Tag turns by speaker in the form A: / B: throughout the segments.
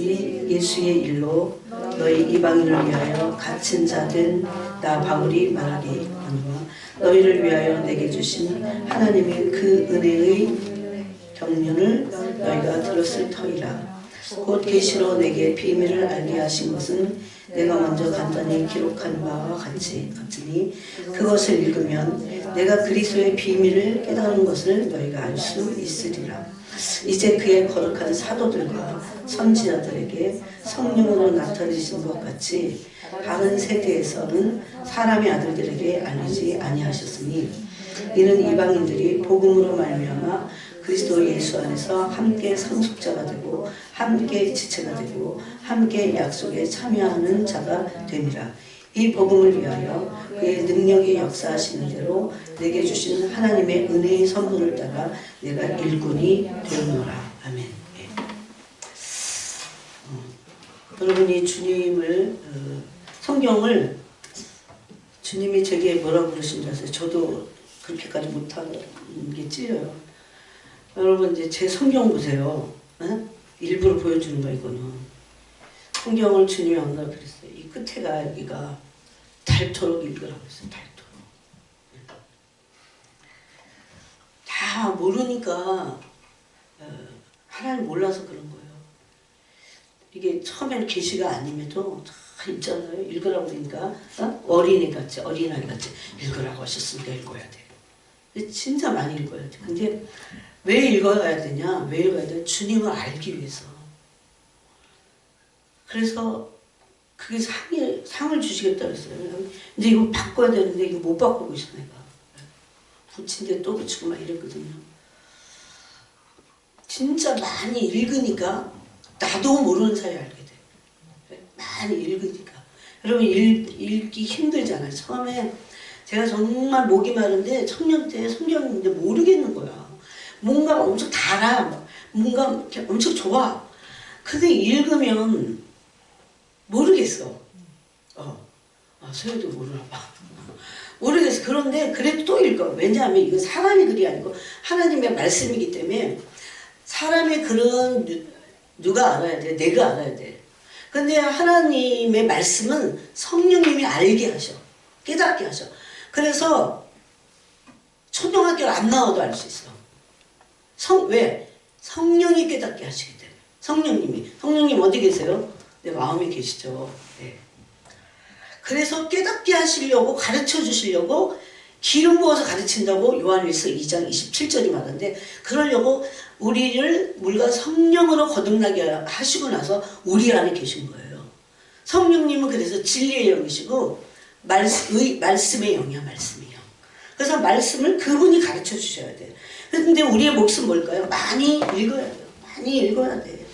A: 이 예수의 일로 너희 이방인을 위하여 갇힌 자된 나 바울이 말하기거니와 너희를 위하여 내게 주신 하나님의 그 은혜의 경륜을 너희가 들었을 터이라. 곧 계시로 내게 비밀을 알게 하신 것은 내가 먼저 간단히 기록한 바와 같으니 그것을 읽으면 내가 그리스도의 비밀을 깨달은 것을 너희가 알 수 있으리라. 이제 그의 거룩한 사도들과 선지자들에게 성령으로 나타내신 것 같이 다른 세대에서는 사람의 아들들에게 알리지 아니하셨으니 이는 이방인들이 복음으로 말미암아 그리스도 예수 안에서 함께 상속자가 되고 함께 지체가 되고 함께 약속에 참여하는 자가 됨이라. 이 복음을 위하여 그의 능력이 역사하시는 대로 내게 주신 하나님의 은혜의 선물을 따라 내가 일꾼이 되었노라. 아멘. 네. 여러분이 주님을 성경을 주님이 제게 뭐라고 그러신 줄 아세요? 저도 그렇게까지 못하는 게 찔려요. 여러분 이제 제 성경 보세요. 에? 일부러 보여주는 거 이거는. 성경을 주님이 언가 그랬어요. 이 끝에가 여기가 닳도록 읽으라고 했어요. 닳도록. 다 모르니까 하나님 몰라서 그런 거예요. 이게 처음에는 계시가 아님에도 다 있잖아요. 읽으라고 그러니까 어린애같이 어린아이같이 읽으라고 하셨으니까 읽어야 돼. 근데 진짜 많이 읽어야 돼. 근데 왜 읽어야 되냐? 왜 읽어야 돼? 주님을 알기 위해서. 그래서 그게 상을 주시겠다 그랬어요. 근데 이거 바꿔야 되는데 이거 못 바꾸고 있어 내가. 붙인데 또 붙이고 막 이랬거든요. 진짜 많이 읽으니까 나도 모르는 사이에 알게 돼. 많이 읽으니까. 여러분 읽기 힘들잖아요. 처음에 제가 정말 목이 마른데 청년 때 성경인데 모르겠는 거야. 뭔가 엄청 달아. 뭔가 엄청 좋아. 근데 읽으면 모르겠어. 소유도 모르나 봐. 모르겠어. 그런데 그래도 또 읽어. 왜냐하면 이건 사람의 글이 아니고 하나님의 말씀이기 때문에 사람의 글은 누가 알아야 돼? 내가 알아야 돼. 근데 하나님의 말씀은 성령님이 알게 하셔. 깨닫게 하셔. 그래서 초등학교를 안 나와도 알 수 있어. 왜? 성령이 깨닫게 하시기 때문에. 성령님 어디 계세요? 내 마음에 계시죠. 네. 그래서 깨닫게 하시려고 가르쳐 주시려고 기름 부어서 가르친다고 요한일서 2장 27절이 말하는데 그러려고 우리를 물과 성령으로 거듭나게 하시고 나서 우리 안에 계신 거예요. 성령님은 그래서 진리의 영이시고 말씀의 영이야. 말씀의 영. 그래서 말씀을 그분이 가르쳐 주셔야 돼. 그런데 우리의 몫은 뭘까요? 많이 읽어야 돼요. 많이 읽어야 돼.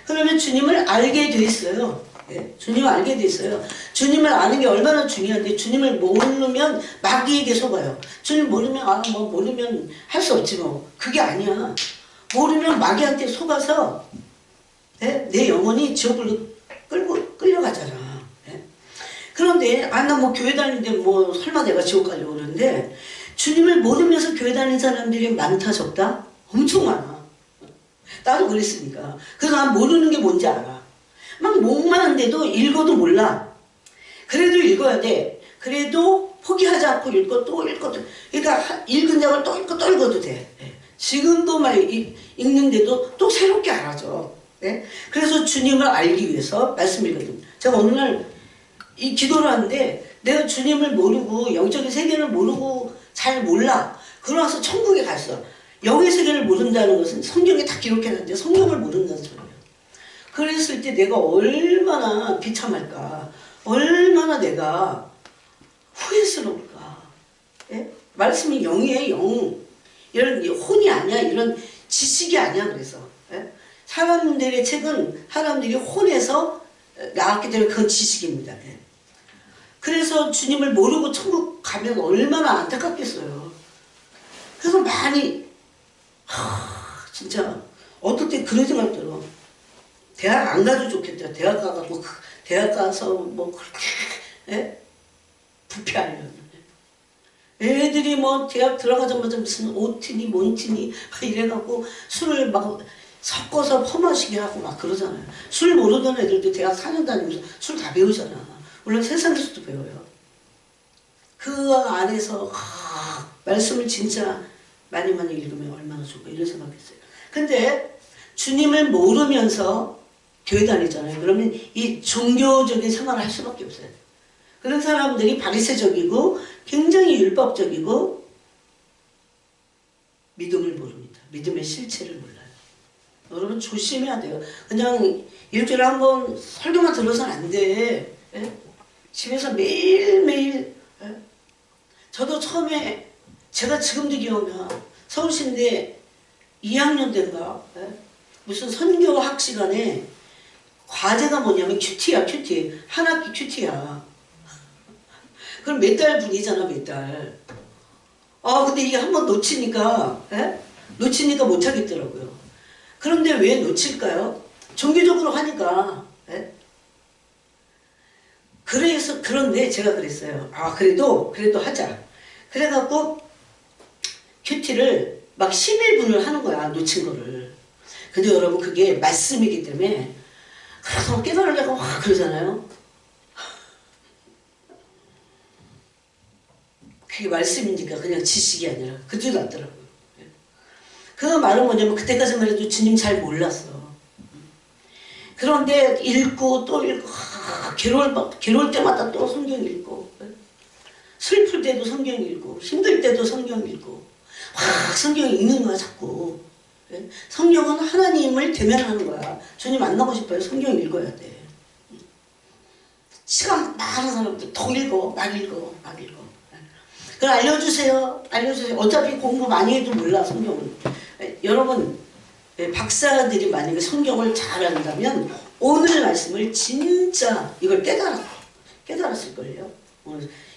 A: 그러면 주님을 알게 돼 있어요. 네? 주님을 알게 돼 있어요. 주님을 아는 게 얼마나 중요한데 주님을 모르면 마귀에게 속아요. 주님 모르면 모르면 할 수 없지 뭐. 그게 아니야. 모르면 마귀한테 속아서 네? 내 영혼이 지옥으로 끌려가잖아. 네? 그런데 나 뭐 교회 다니는데 뭐 설마 내가 지옥 가려고 그러는데 주님을 모르면서 교회 다니는 사람들이 많다 적다? 엄청 많아. 나도 그랬으니까. 그래서 난 모르는 게 뭔지 알아. 막 목마른데도 읽어도 몰라. 그래도 읽어야 돼. 그래도 포기하지 않고 읽고 또 읽고 그러니까 읽은 장을 또 읽고 또 읽어도 돼. 지금도 막 읽는데도 또 새롭게 알아져. 네? 그래서 주님을 알기 위해서 말씀 읽거든. 제가 어느 날 이 기도를 하는데 내가 주님을 모르고 영적인 세계를 모르고 잘 몰라. 그러고서 천국에 갔어. 영의 세계를 모른다는 것은 성경에 다 기록해놨는데 성경을 모른다는 소리예요. 그랬을 때 내가 얼마나 비참할까. 얼마나 내가 후회스러울까. 예? 말씀이 영이에요. 영. 이런 혼이 아니야. 이런 지식이 아니야. 그래서 예? 사람들의 책은 사람들이 혼에서 나왔기 때문에 그건 지식입니다. 예? 그래서 주님을 모르고 천국 가면 얼마나 안타깝겠어요. 그래서 많이 진짜 어떨 때 그런 생각 들어. 대학 안 가도 좋겠다. 대학 가서 대학 가서 뭐 그렇게 부패하려면 애들이 뭐 대학 들어가자마자 무슨 OT니 뭔티니 이래갖고 술을 막 섞어서 퍼마시게 하고 막 그러잖아요. 술 모르던 애들도 대학 4년 다니면서 술 다 배우잖아. 물론 세상에서도 배워요. 그 안에서 말씀을 진짜 많이 읽으면 얼마나 좋을까 이런 생각했어요. 근데 주님을 모르면서 교회 다니잖아요. 그러면 이 종교적인 생활을 할 수밖에 없어요. 그런 사람들이 바리새적이고 굉장히 율법적이고 믿음을 모릅니다. 믿음의 실체를 몰라요. 여러분 조심해야 돼요. 그냥 일주일에 한 번 설교만 들어서는 안 돼. 예? 집에서 매일매일. 예? 저도 처음에 제가 지금도 기억나. 서울시인데 2학년 때인가 예? 무슨 선교학 시간에 과제가 뭐냐면 큐티야. 큐티. 한 학기 큐티야. 그럼 몇 달 분이잖아. 몇 달. 근데 이게 한 번 놓치니까 예? 놓치니까 못 하겠더라고요. 그런데 왜 놓칠까요? 종교적으로 하니까. 예? 그런데 제가 그랬어요. 그래도 하자. 그래갖고 큐티를 막 11분을 하는 거야. 놓친 거를. 근데 여러분 그게 말씀이기 때문에 그래서 깨달으려고 막 그러잖아요. 그게 말씀이니까 그냥 지식이 아니라 그지도 않더라고요. 그 말은 뭐냐면 그때까지만 해도 주님 잘 몰랐어. 그런데 읽고 또 읽고 괴로울 때마다 또 성경 읽고 슬플 때도 성경 읽고 힘들 때도 성경 읽고 성경 읽는 거야 자꾸. 성경은 하나님을 대면하는 거야. 주님 만나고 싶어요. 성경 읽어야 돼. 시간 많은 사람들 더 읽어. 막 읽어. 그걸 알려주세요. 어차피 공부 많이 해도 몰라 성경은. 여러분 박사들이 만약에 성경을 잘 안다면 오늘 말씀을 진짜 이걸 깨달았을걸요.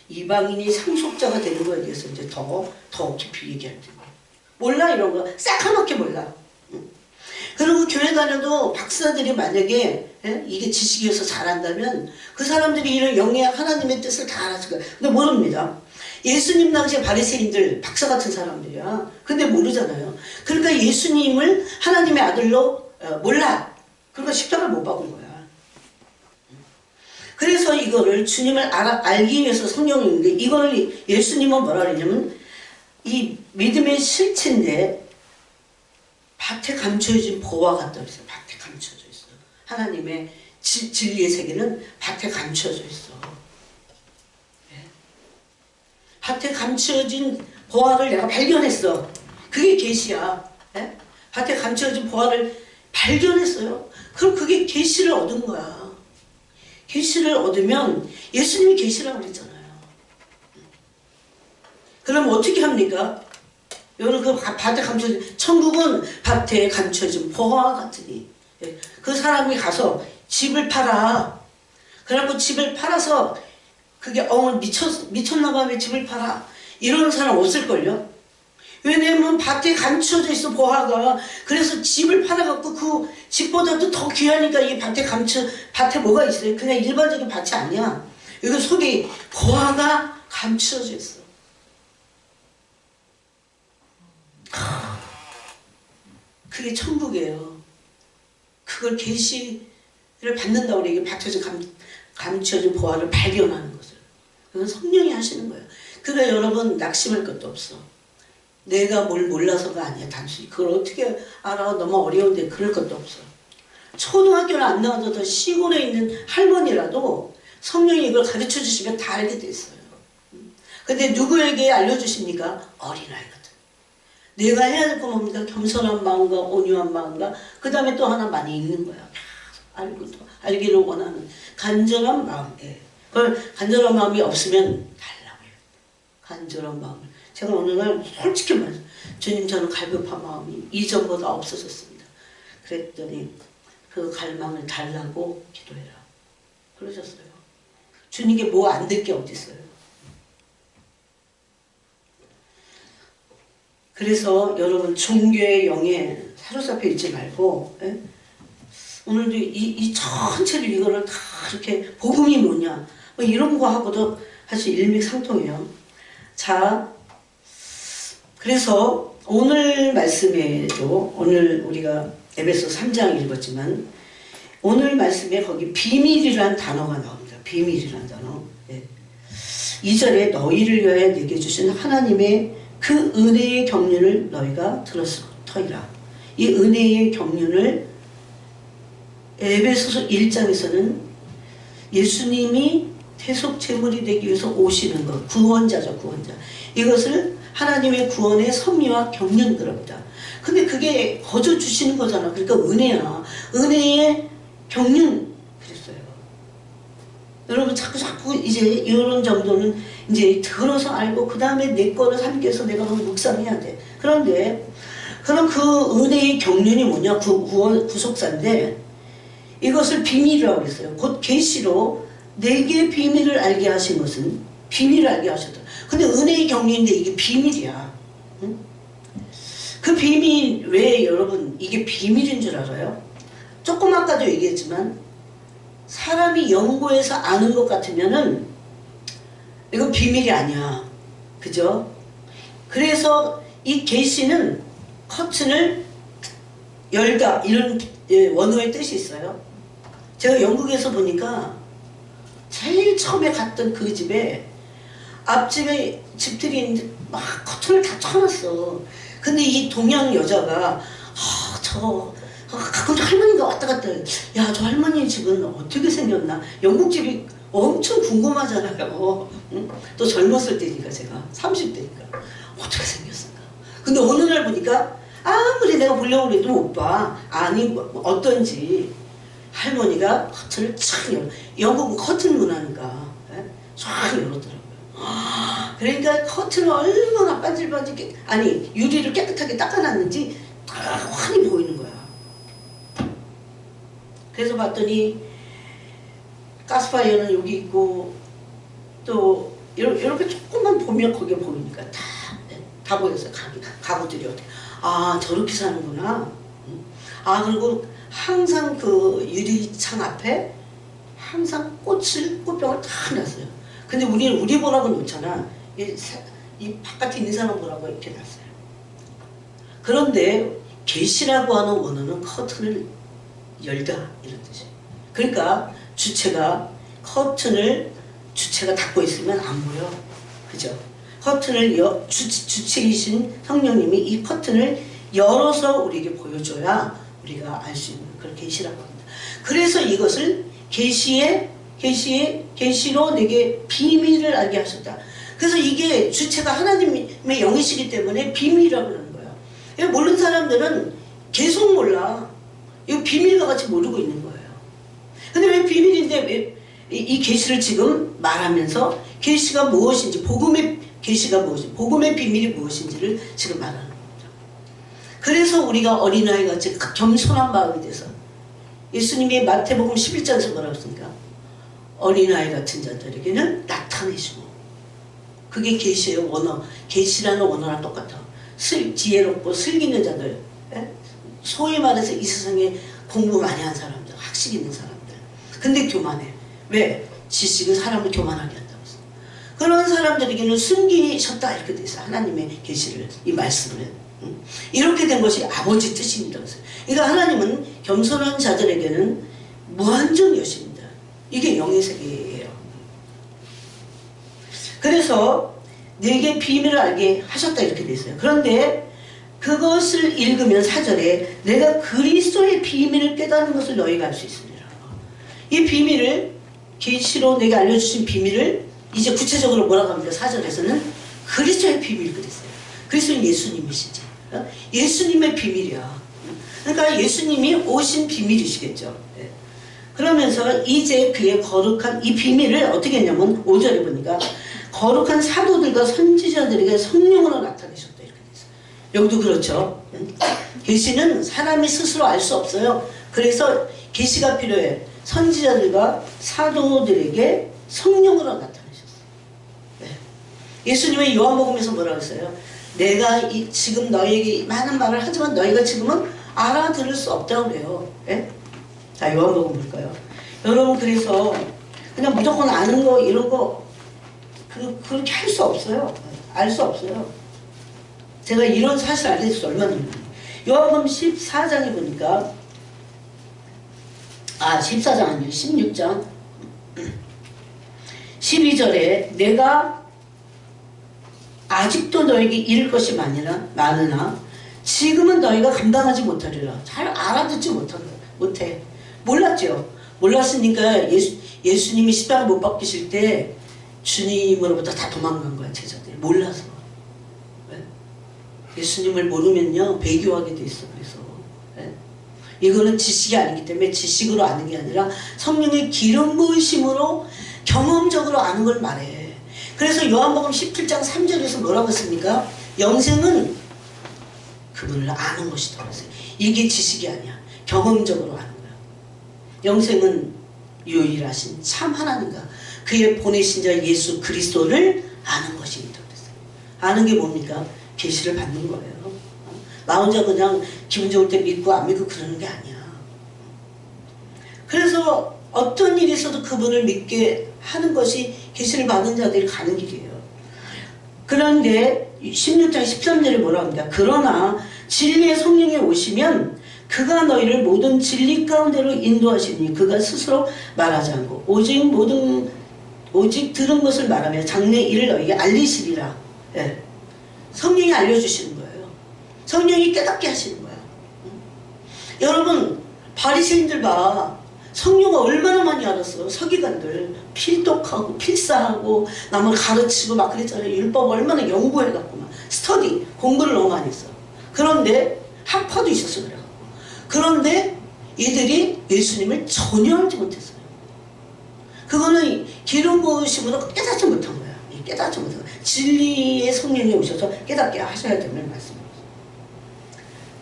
A: 이방인이 상속자가 되는 거에 대해서 이제 더 깊이 얘기할 텐데 몰라 이런 거 새카맣게 몰라. 그리고 교회 다녀도 박사들이 만약에 이게 지식이어서 잘한다면 그 사람들이 이런 영의 하나님의 뜻을 다 알았을 거야. 근데 모릅니다. 예수님 당시에 바리새인들 박사 같은 사람들이야. 근데 모르잖아요. 그러니까 예수님을 하나님의 아들로 몰라. 그러니까 십자가를 못 박은 거야. 그래서 이거를 주님을 알기 위해서 성경을 읽는데 이거를 예수님은 뭐라 그러냐면 이 믿음의 실체인데 밭에 감춰진 보화 같다 그랬어요. 밭에 감춰져 있어. 하나님의 진리의 세계는 밭에 감춰져 있어. 밭에 감춰진 보화를 내가 발견했어. 그게 계시야. 밭에 감춰진 보화를 발견했어요. 그럼 그게 계시를 얻은 거야. 계시를 얻으면 예수님이 계시라고 그랬잖아요. 그럼 어떻게 합니까? 여러분 그 밭에 감춰진 천국은 밭에 감춰진 보화 같으니 그 사람이 가서 집을 팔아. 그래갖고 집을 팔아서 그게 미쳤나봐 왜 집을 팔아 이러는 사람 없을걸요. 왜냐면 밭에 감춰져 있어 보화가. 그래서 집을 팔아갖고 그 집보다도 더 귀하니까 이 밭에 뭐가 있어요? 그냥 일반적인 밭이 아니야. 여기 속에 보화가 감춰져 있어. 그게 천국이에요. 그걸 계시를 받는다고 그래. 이게 밭에서 감춰진 보화를 발견하는 것을. 그건 성령이 하시는 거예요. 그러니까 여러분 낙심할 것도 없어. 내가 뭘 몰라서가 아니야. 단순히 그걸 어떻게 알아. 너무 어려운데 그럴 것도 없어. 초등학교를 안 나와도 더 시골에 있는 할머니라도 성령이 이걸 가르쳐 주시면 다 알게 돼 있어요. 근데 누구에게 알려주십니까? 어린아이거든. 내가 해야 될 건 뭡니까? 겸손한 마음과 온유한 마음과 그 다음에 또 하나 많이 읽는 거야. 알기를 원하는 간절한 마음. 그걸 간절한 마음이 없으면 달라고요. 간절한 마음을. 제가 어느 날 솔직히 말해서 주님 저는 갈급한 마음이 이전보다 없어졌습니다. 그랬더니 그 갈망을 달라고 기도해라. 그러셨어요. 주님께 뭐 안 될 게 어디 있어요. 그래서 여러분 종교의 영에 사로잡혀 있지 말고 오늘도 이 전체를 이거를 다 이렇게 복음이 뭐냐 뭐 이런 거 하고도 사실 일맥상통해요. 자, 그래서 오늘 말씀에도 오늘 우리가 에베소 3장 읽었지만 오늘 말씀에 거기 비밀이란 단어가 나옵니다. 비밀이란 단어. 2절에 너희를 위하여 내게 주신 하나님의 그 은혜의 경륜을 너희가 들었을 터이라. 이 은혜의 경륜을 에베소서 1장에서는 예수님이 대속 제물이 되기 위해서 오시는 것, 구원자죠, 구원자. 이것을 하나님의 구원의 섭리와 경륜 그럽니다. 근데 그게 거저 주시는 거잖아. 그러니까 은혜야. 은혜의 경륜 그랬어요. 여러분 자꾸 이제 이런 정도는 이제 들어서 알고 그 다음에 내 거를 삼켜서 내가 묵상해야 돼. 그런데 그럼 그 은혜의 경륜이 뭐냐? 구속사인데 이것을 비밀이라고 했어요. 곧 계시로 내게 비밀을 알게 하신 것은 비밀을 알게 하셨다. 근데 은혜의 경륜인데 이게 비밀이야. 응? 그 비밀 왜 여러분 이게 비밀인 줄 알아요? 조금 아까도 얘기했지만 사람이 연구해서 아는 것 같으면은 이건 비밀이 아니야. 그죠? 그래서 이 계시는 커튼을 열다 이런 원어의 뜻이 있어요. 제가 영국에서 보니까 제일 처음에 갔던 그 집에 앞집에 집들이 있는데 막 커튼을 다 쳐놨어. 근데 이 동양 여자가 가끔 할머니가 왔다 갔다 해. 야, 저 할머니 집은 어떻게 생겼나? 영국 집이 엄청 궁금하잖아요. 응? 또 젊었을 때니까 제가 30대니까 어떻게 생겼을까? 근데 어느 날 보니까 아무리 내가 보려고 해도 못 봐. 아니 어떤지 할머니가 커튼을 촥 열어. 영국은 커튼 문화니까 쫙 열었더라고요. 그러니까 커튼을 얼마나 반질반질 아니 유리를 깨끗하게 닦아놨는지 다 환히 보이는 거야. 그래서 봤더니 가스파이어는 여기 있고 또 이렇게 조금만 보면 거기에 보이니까 다 보였어요. 가구들이 어떻게 저렇게 사는구나. 그리고 항상 그 유리창 앞에 항상 꽃병을 다 놨어요. 근데 우리 보라고 놓잖아. 이 바깥에 있는 사람 보라고 이렇게 놨어요. 그런데 계시라고 하는 원어는 커튼을 열다 이런 뜻이에요. 그러니까 주체가 닫고 있으면 안 보여. 그죠? 커튼을 주체이신 성령님이 이 커튼을 열어서 우리에게 보여줘야 우리가 알 수 있는 그런 계시라고 합니다. 그래서 이것을 계시로 내게 비밀을 알게 하셨다. 그래서 이게 주체가 하나님의 영이시기 때문에 비밀이라고 그러는 거야. 모르는 사람들은 계속 몰라. 이거 비밀과 같이 모르고 있는 거예요. 근데 왜 비밀인데 왜 이 계시를 지금 말하면서 계시가 무엇인지 복음의 계시가 무엇인지 복음의 비밀이 무엇인지를 지금 말하는 겁니다. 그래서 우리가 어린아이같이 겸손한 마음이 돼서 예수님이 마태복음 11장에서 뭐라고 했습니까? 어린아이 같은 자들에게는 나타내시고 그게 계시의 원어 계시라는 원어랑 똑같아. 지혜롭고 슬기는 자들 소위 말해서 이 세상에 공부 많이 한 사람들 학식 있는 사람들 근데 교만해. 왜? 지식은 사람을 교만하게 한다고 했어. 그런 사람들에게는 숨기셨다 이렇게 돼 있어. 하나님의 계시를 이 말씀을 이렇게 된 것이 아버지 뜻입니다. 그러니까 하나님은 겸손한 자들에게는 무한정 여십니다. 이게 영의 세계예요. 그래서 내게 비밀을 알게 하셨다 이렇게 돼 있어요. 그런데 그것을 읽으면 4절에 내가 그리스도의 비밀을 깨닫는 것을 너희가 알 수 있습니다. 이 비밀을 계시로 내게 알려주신 비밀을 이제 구체적으로 뭐라고 합니까? 4절에서는 그리스도의 비밀 그랬어요. 그리스도는 예수님이시죠. 예수님의 비밀이야. 그러니까 예수님이 오신 비밀이시겠죠. 그러면서 이제 그의 거룩한 이 비밀을 어떻게 했냐면 5절에 보니까 거룩한 사도들과 선지자들에게 성령으로 나타내셨다 이렇게 됐어요. 여기도 그렇죠. 계시는 사람이 스스로 알 수 없어요. 그래서 계시가 필요해. 선지자들과 사도들에게 성령으로 나타내셨어요. 예수님의 요한복음에서 뭐라고 했어요? 내가 지금 너희에게 많은 말을 하지만 너희가 지금은 알아들을 수 없다고 그래요. 자, 요한복음 볼까요? 여러분, 그래서 그냥 무조건 아는 거 이런 거 그렇게 할 수 없어요. 알 수 없어요. 제가 이런 사실 알려서 얼마나 요한복음 14장에 보니까 14장 아니에요. 16장 12절에 내가 아직도 너에게 이를 것이 많으나 지금은 너희가 감당하지 못하리라. 잘 알아듣지 못해. 몰랐죠. 몰랐으니까 예수님이 십자가 못 박히실 때 주님으로부터 다 도망간 거야. 제자들이 몰라서. 네? 예수님을 모르면요 배교하게 돼 있어. 그래서 네? 이거는 지식이 아니기 때문에 지식으로 아는 게 아니라 성령의 기름 부으심으로 경험적으로 아는 걸 말해. 그래서 요한복음 17장 3절에서 뭐라고 했습니까? 영생은 그분을 아는 것이다. 그래서 이게 지식이 아니야. 경험적으로 아는 거야. 영생은 유일하신 참 하나님과 그의 보내신 자 예수 그리스도를 아는 것입니다. 그랬어요. 아는 게 뭡니까? 계시를 받는 거예요. 나 혼자 그냥 기분 좋을 때 믿고 안 믿고 그러는 게 아니야. 그래서 어떤 일이 있어도 그분을 믿게 하는 것이 계시를 받는 자들이 가는 길이에요. 그런데 16장 13절에 뭐라 합니까? 그러나 진리의 성령이 오시면 그가 너희를 모든 진리 가운데로 인도하시니 그가 스스로 말하지 않고 오직 들은 것을 말하며 장래 일을 너희에게 알리시리라. 예. 성령이 알려주시는 거예요. 성령이 깨닫게 하시는 거야. 여러분 바리새인들 봐. 성령을 얼마나 많이 알았어요. 서기관들 필독하고 필사하고 남을 가르치고 막 그랬잖아요. 율법 얼마나 연구해갖고 막 스터디 공부를 너무 많이 했어. 그런데 학파도 있었어. 그래갖고 그런데 이들이 예수님을 전혀 알지 못했어요. 그거는 기름 부으심으로 깨닫지 못한 거야. 깨닫지 못한 거야. 진리의 성령이 오셔서 깨닫게 하셔야 되는 말씀입니다.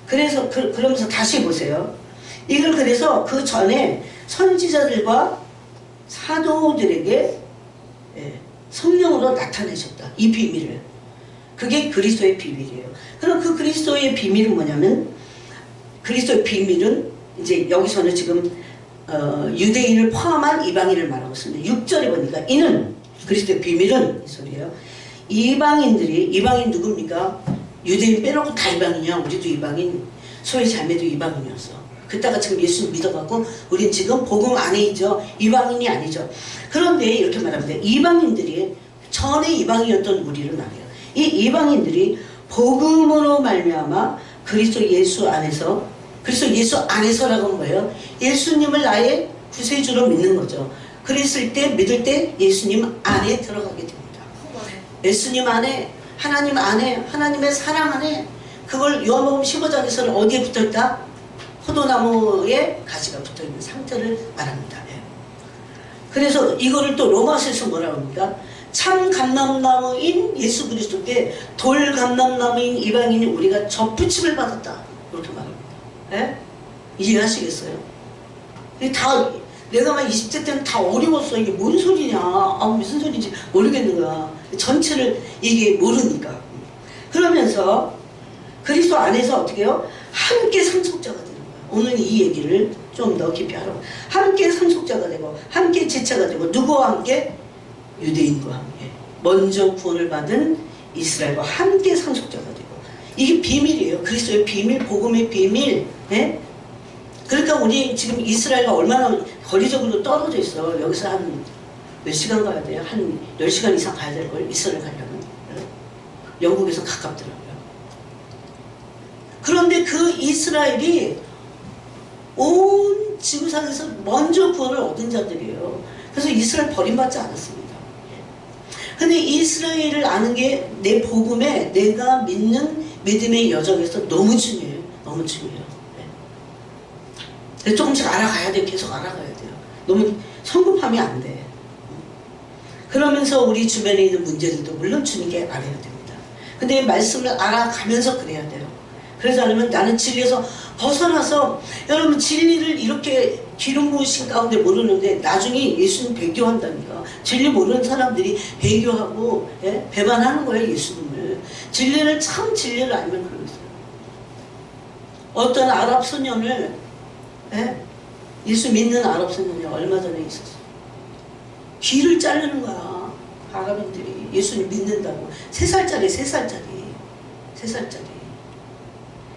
A: 그래서 그러면서 다시 보세요. 이걸 그래서 그 전에 선지자들과 사도들에게 성령으로 나타내셨다. 이 비밀을. 그게 그리스도의 비밀이에요. 그럼 그 그리스도의 비밀은 뭐냐면 그리스도의 비밀은 이제 여기서는 지금 유대인을 포함한 이방인을 말하고 있습니다. 6절에 보니까 이는 그리스도의 비밀은 이 소리예요. 이방인 누굽니까? 유대인 빼놓고 다 이방인이야. 우리도 이방인, 소의 자매도 이방인이었어. 그때가 지금 예수 믿어가고 우린 지금 복음 안에 있죠. 이방인이 아니죠. 그런데 이렇게 말합니다. 이방인들이 전에 이방인이었던 우리를 말해요. 이 이방인들이 복음으로 말미암아 그리스도 예수 안에서라고 하는 거예요. 예수님을 나의 구세주로 믿는 거죠. 그랬을 때 믿을 때 예수님 안에 들어가게 됩니다. 예수님 안에 하나님 안에 하나님의 사랑 안에 그걸 요한복음 15장에서는 어디에 붙어있다? 포도나무에 가지가 붙어있는 상태를 말합니다. 그래서 이거를 또 로마서에서 뭐라고 합니까? 참 감람나무인 예수 그리스도께 돌 감람나무인 이방인이 우리가 접붙임을 받았다. 그렇게 말합니다. 이해하시겠어요? 다 내가 막 20대 때는 다 어려웠어. 이게 뭔 소리냐. 무슨 소리인지 모르겠는 거야. 전체를 이게 모르니까. 그러면서 그리스도 안에서 어떻게 해요? 함께 상속자가 되는 거야. 오늘 이 얘기를 좀 더 깊이 하라고. 함께 상속자가 되고 함께 지체가 되고 누구와 함께? 유대인과 함께. 먼저 구원을 받은 이스라엘과 함께 상속자가 되고. 이게 비밀이에요. 그리스도의 비밀, 복음의 비밀. 그러니까 우리 지금 이스라엘과 얼마나 거리적으로 떨어져 있어. 여기서 한 몇 시간 가야 돼요? 한 10시간 이상 가야 될걸? 이스라엘 가려면. 영국에서 가깝더라고요. 그런데 그 이스라엘이 온 지구상에서 먼저 구원을 얻은 자들이에요. 그래서 이스라엘 버림받지 않았습니다. 근데 이스라엘을 아는 게 내 복음에 내가 믿는 믿음의 여정에서 너무 중요해요. 너무 중요해요. 조금씩 알아가야 돼요. 계속 알아가야 돼요. 너무 성급하면 안 돼. 그러면서 우리 주변에 있는 문제들도 물론 주님께 알아야 됩니다. 근데 말씀을 알아가면서 그래야 돼요. 그러지 않으면 나는 진리에서 벗어나서 여러분 진리를 이렇게 기름 부으신 가운데 모르는데 나중에 예수님 배교한다니까. 진리 모르는 사람들이 배교하고 배반하는 거예요. 예수님을. 진리를 참 진리를 알면 그러겠어요. 어떤 아랍 소년을 예수 믿는 아랍 소년이 얼마 전에 있었어. 귀를 자르는 거야. 아랍인들이 예수님 믿는다고. 3살짜리.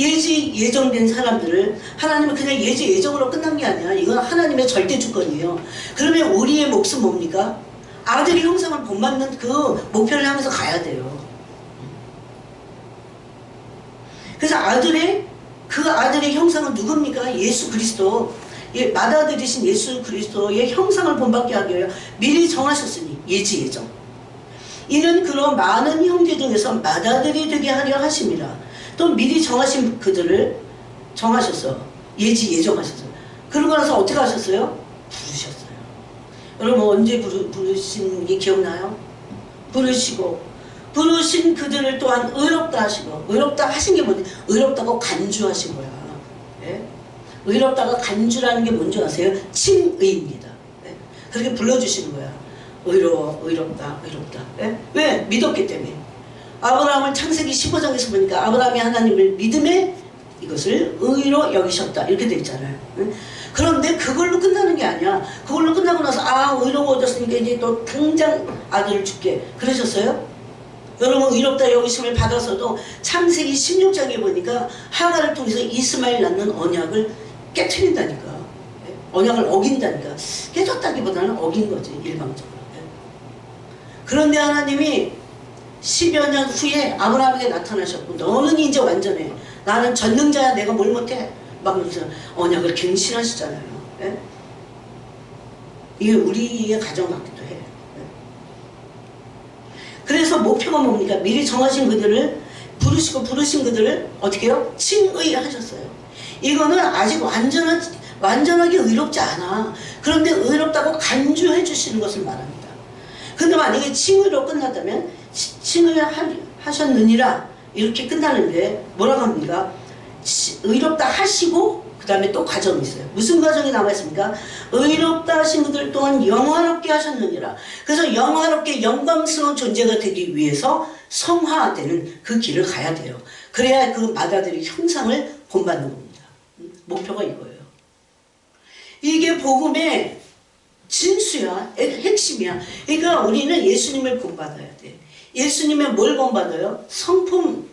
A: 예정된 사람들을 하나님은 그냥 예정으로 끝난 게 아니야. 이건 하나님의 절대 주권이에요. 그러면 우리의 몫은 뭡니까? 아들의 형상을 본받는 그 목표를 향해서 가야 돼요. 그래서 그 아들의 형상은 누굽니까? 예수 그리스도. 맏아들이신 예수 그리스도의 형상을 본받게 하기 위하여 미리 정하셨으니 예정. 이는 그런 많은 형제 중에서 맏아들이 되게 하려 하심이라. 또 미리 정하신 그들을 정하셨어. 예정하셨어. 그러고 나서 어떻게 하셨어요? 부르셨어요. 여러분 언제 부르신 게 기억나요? 부르신 그들을 또한 의롭다 하시고, 의롭다 하신 게 뭐지? 의롭다고 간주하신 거야. 예? 의롭다가 간주라는 게 뭔지 아세요? 칭의입니다. 예? 그렇게 불러주시는 거야. 의롭다. 예? 왜? 믿었기 때문에. 아브라함을 창세기 15장에서 보니까 아브라함이 하나님을 믿음에 이것을 의로 여기셨다. 이렇게 돼 있잖아요. 예? 그런데 그걸로 끝나는 게 아니야. 그걸로 끝나고 나서 의로워졌으니까 이제 또 당장 아들을 줄게. 그러셨어요? 여러분 의롭다 여기심을 받아서도 창세기 16장에 보니까 하가를 통해서 이스마엘 낳는 언약을 깨트린다니까. 언약을 어긴다니까. 깨졌다기보다는 어긴 거지 일방적으로. 그런데 하나님이 10여 년 후에 아브라함에게 나타나셨고 너는 이제 완전해. 나는 전능자야. 내가 뭘 못해. 막 그러면서 언약을 갱신하시잖아요. 이게 우리의 가정 같기도 해요. 그래서 목표가 뭡니까? 미리 정하신 그들을 부르신 그들을 어떻게 해요? 칭의하셨어요. 이거는 아직 완전하게 의롭지 않아. 그런데 의롭다고 간주해 주시는 것을 말합니다. 근데 만약에 칭의로 끝났다면 칭의하셨느니라 이렇게 끝나는데 뭐라고 합니까? 의롭다 하시고 그 다음에 또 과정이 있어요. 무슨 과정이 남아있습니까? 의롭다 하신 그들 또한 영화롭게 하셨느니라. 그래서 영화롭게 영광스러운 존재가 되기 위해서 성화되는 그 길을 가야 돼요. 그래야 그 맏아들의 형상을 본받는 겁니다. 목표가 이거예요. 이게 복음의 진수야. 핵심이야. 그러니까 우리는 예수님을 본받아야 돼. 예수님의 뭘 본받아요? 성품.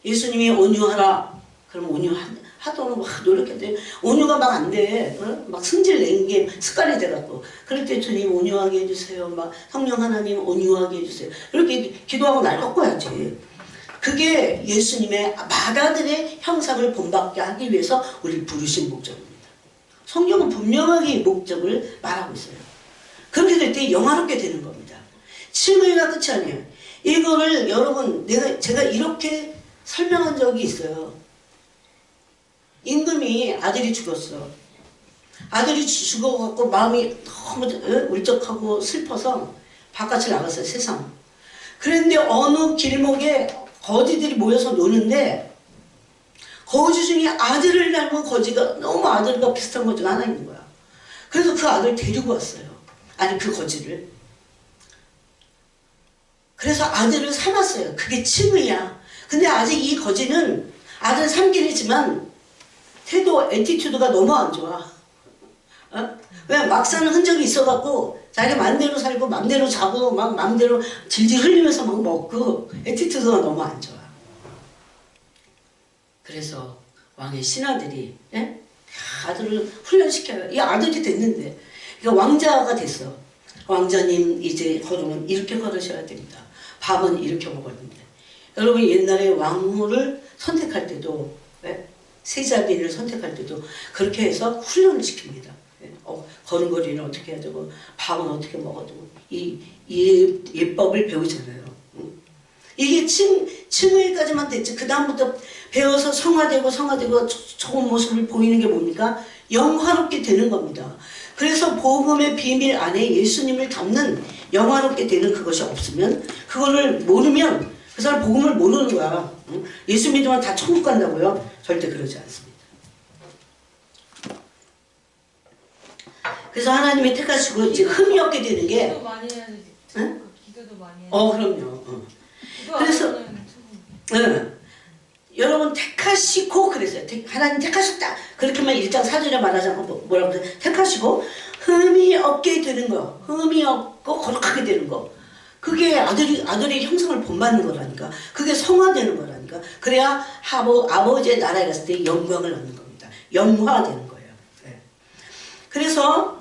A: 예수님이 온유하라. 그럼 온유하도록 막 노력했대. 온유가 막 안 돼. 막 승질 낸 게 습관이 돼갖고. 그럴 때 주님 온유하게 해주세요. 막 성령 하나님 온유하게 해주세요. 이렇게 기도하고 날 꺾어야지. 그게 예수님의 맏아들의 형상을 본받게 하기 위해서 우리를 부르신 목적입니다. 성경은 분명하게 목적을 말하고 있어요. 그렇게 될 때 영화롭게 되는 겁니다. 칭의가 끝이 아니에요. 이거를 여러분 제가 이렇게 설명한 적이 있어요. 임금이 아들이 죽었어. 아들이 죽어갖고 마음이 너무 울적하고 슬퍼서 바깥을 나갔어요. 세상. 그런데 어느 길목에 거지들이 모여서 노는데 거지 중에 아들을 닮은 거지가 너무 아들과 비슷한 거지가 하나 있는 거야. 그래서 그 아들을 데리고 왔어요. 아니 그 거지를. 그래서 아들을 삼았어요. 그게 칭의야. 근데 아직 이 거지는 아들 삼긴 했지만 태도, 애티튜드가 너무 안 좋아. 왜? 막 사는 흔적이 있어갖고 자기 맘대로 살고 맘대로 자고 막 맘대로 질질 흘리면서 막 먹고 애티튜드가 너무 안 좋아. 그래서 왕의 신하들이 아들을 훈련시켜요. 이 아들이 됐는데 그러니까 왕자가 됐어. 왕자님 이제 걸으면 이렇게 걸으셔야 됩니다. 밥은 이렇게 먹어야 됩니다. 여러분 옛날에 왕후를 선택할 때도 세자비를 선택할 때도 그렇게 해서 훈련을 시킵니다. 걸음걸이는 어떻게 해야 되고 밥은 어떻게 먹어야 되고 이 예법을 배우잖아요. 이게 칭의까지만 됐지. 그 다음부터 배워서 성화되고 좋은 모습을 보이는 게 뭡니까? 영화롭게 되는 겁니다. 그래서 복음의 비밀 안에 예수님을 담는 영화롭게 되는 그것이 없으면 그거를 모르면 그 사람 복음을 모르는 거야. 예수 믿으면 다 천국 간다고요? 절대 그러지 않습니다. 그래서 하나님이 택하시고 이제 흠이 없게 되는 게
B: 기도 많이 해야지.
A: 응?
B: 기도도 많이 해야지.
A: 그럼요. 그래서 여러분 택하시고 그랬어요. 하나님 택하셨다. 그렇게만 1장 4절에 말하지 않고 뭐라고 그래요? 택하시고 흠이 없게 되는 거. 흠이 없고 거룩하게 되는 거. 그게 아들의 형상을 본받는 거라니까. 그게 성화되는 거라니까. 뭡니까? 그래야 아버지의 나라에 갔을 때 영광을 얻는 겁니다. 영화되는 거예요. 네. 그래서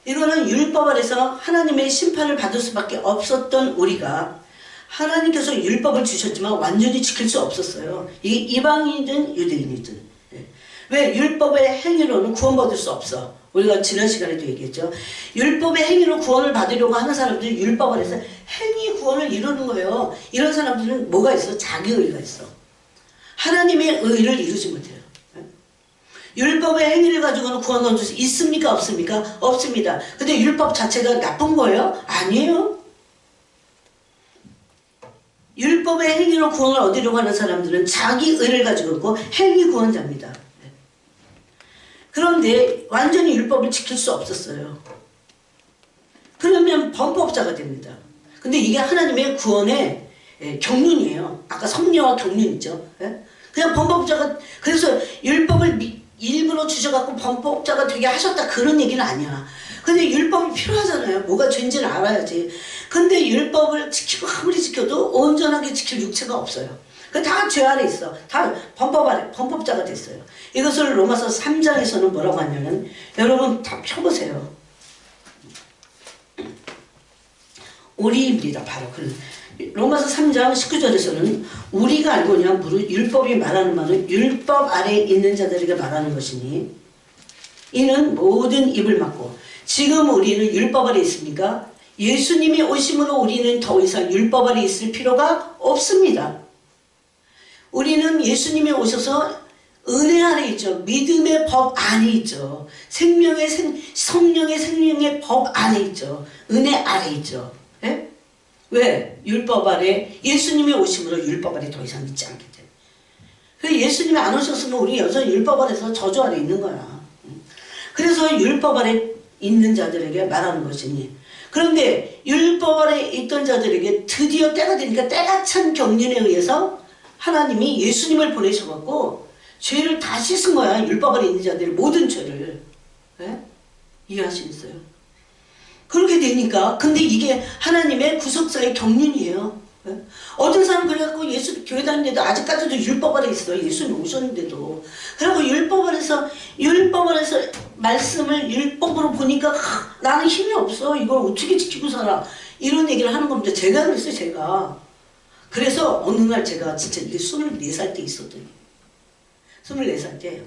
A: 이거는 율법 아래서 하나님의 심판을 받을 수밖에 없었던 우리가 하나님께서 율법을 주셨지만 완전히 지킬 수 없었어요. 이 이방인이든 유대인이든. 네. 왜? 율법의 행위로는 구원받을 수 없어. 우리가 지난 시간에도 얘기했죠. 율법의 행위로 구원을 받으려고 하는 사람들이 율법 아래서 행위 구원을 이루는 거예요. 이런 사람들은 뭐가 있어? 자기 의가 있어. 하나님의 의를 이루지 못해요. 율법의 행위를 가지고는 구원 얻을 수 있습니까? 없습니까? 없습니다. 근데 율법 자체가 나쁜 거예요? 아니에요. 율법의 행위로 구원을 얻으려고 하는 사람들은 자기 의를 가지고 있고 행위 구원자입니다. 그런데 완전히 율법을 지킬 수 없었어요. 그러면 범법자가 됩니다. 근데 이게 하나님의 구원의 경륜이에요. 아까 성령과 경륜 있죠. 그냥 범법자가, 그래서 율법을 일부러 주셔갖고 범법자가 되게 하셨다 그런 얘기는 아니야. 근데 율법이 필요하잖아요. 뭐가 죄인지는 알아야지. 근데 율법을 지키고 아무리 지켜도 온전하게 지킬 육체가 없어요. 다 죄 아래 있어. 다 범법자가 됐어요. 이것을 로마서 3장에서는 뭐라고 하냐면, 여러분 다 펴보세요. 우리입니다. 바로 로마서 3장 19절에서는 우리가 알고 있냐, 무릇 율법이 말하는 말은 율법 아래에 있는 자들에게 말하는 것이니 이는 모든 입을 막고. 지금 우리는 율법 아래 있습니까? 예수님이 오심으로 우리는 더 이상 율법 아래 있을 필요가 없습니다. 우리는 예수님이 오셔서 은혜 아래 있죠. 믿음의 법 안에 있죠. 성령의 생명의 법 안에 있죠. 은혜 아래 있죠. 예? 왜? 율법 아래, 예수님이 오심으로 율법 아래 더 이상 있지 않기 때문에. 그래서 예수님이 안 오셨으면 우리 여전히 율법 아래서 저주 아래 있는 거야. 그래서 율법 아래 있는 자들에게 말하는 것이니, 그런데 율법 아래 있던 자들에게 드디어 때가 되니까, 때가 찬 경륜에 의해서 하나님이 예수님을 보내셔갖고 죄를 다 씻은 거야. 율법 아래 있는 자들의 모든 죄를. 예? 이해하시겠어요? 그렇게 되니까, 근데 이게 하나님의 구속사의 경륜이에요. 예? 어떤 사람은 그래갖고 예수 교회 다니는데도 아직까지도 율법 아래 있어. 예수님 오셨는데도. 그리고 율법 아래서 말씀을 율법으로 보니까 나는 힘이 없어. 이걸 어떻게 지키고 살아. 이런 얘기를 하는 겁니다. 제가 그랬어요. 제가. 그래서 어느 날 제가 진짜 이게 24살 때 있었더니, 24살 때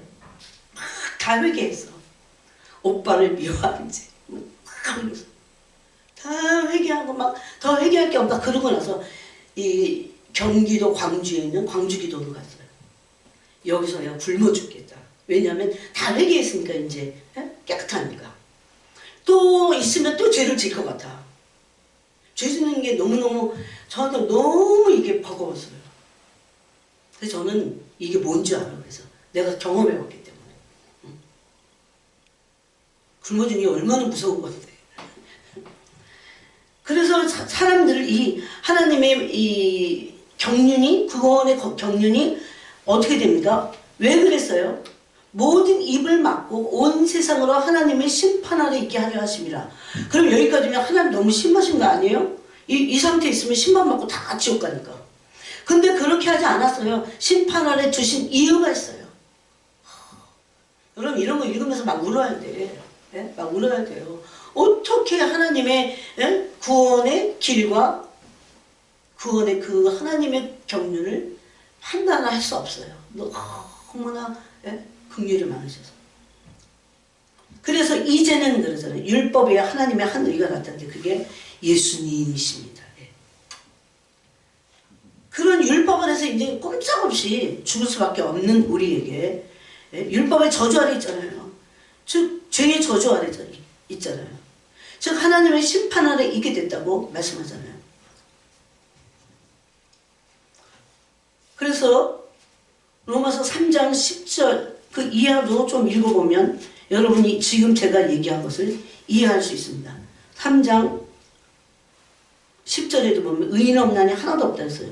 A: 막 다 회개했어. 오빠를 미워하는지 다 회개하고 막 더 회개할 게 없다. 그러고 나서 이 경기도 광주에 있는 광주기도로 갔어요. 여기서 내가 굶어 죽겠다. 왜냐하면 다 회개했으니까 이제 깨끗하니까. 또 있으면 또 죄를 질 것 같아. 죄 짓는 게 너무너무 저한테 너무 이게 버거웠어요. 그래서 저는 이게 뭔지 알아. 그래서 내가 경험해봤기 때문에. 굶어 죽는 게 얼마나 무서운 건데. 그래서 사람들을 이 하나님의 이 경륜이, 구원의 경륜이 어떻게 됩니까? 왜 그랬어요? 모든 입을 막고 온 세상으로 하나님의 심판 아래 있게 하려 하심이라. 그럼 여기까지면 하나님 너무 심하신 거 아니에요? 이 상태에 있으면 심판 받고 다 지옥 가니까. 근데 그렇게 하지 않았어요. 심판 아래 두신 이유가 있어요. 여러분 이런 거 읽으면서 막 울어야 돼. 예? 막 울어야 돼요. 어떻게 하나님의 구원의 길과 구원의 그 하나님의 경륜을 판단할 수 없어요. 너무나 긍휼이 많으셔서. 그래서 이제는 그러잖아요. 율법에 하나님의 한 의가 나타나는데 그게 예수님이십니다. 그런 율법 안에서 이제 꼼짝없이 죽을 수밖에 없는 우리에게 율법의 저주 아래 있잖아요. 즉 죄의 저주 아래 있잖아요. 즉 하나님의 심판 아래 있게 됐다고 말씀하잖아요. 그래서 로마서 3장 10절 그 이하도 좀 읽어보면 여러분이 지금 제가 얘기한 것을 이해할 수 있습니다. 3장 10절에도 보면 의인 없나니 하나도 없다 했어요.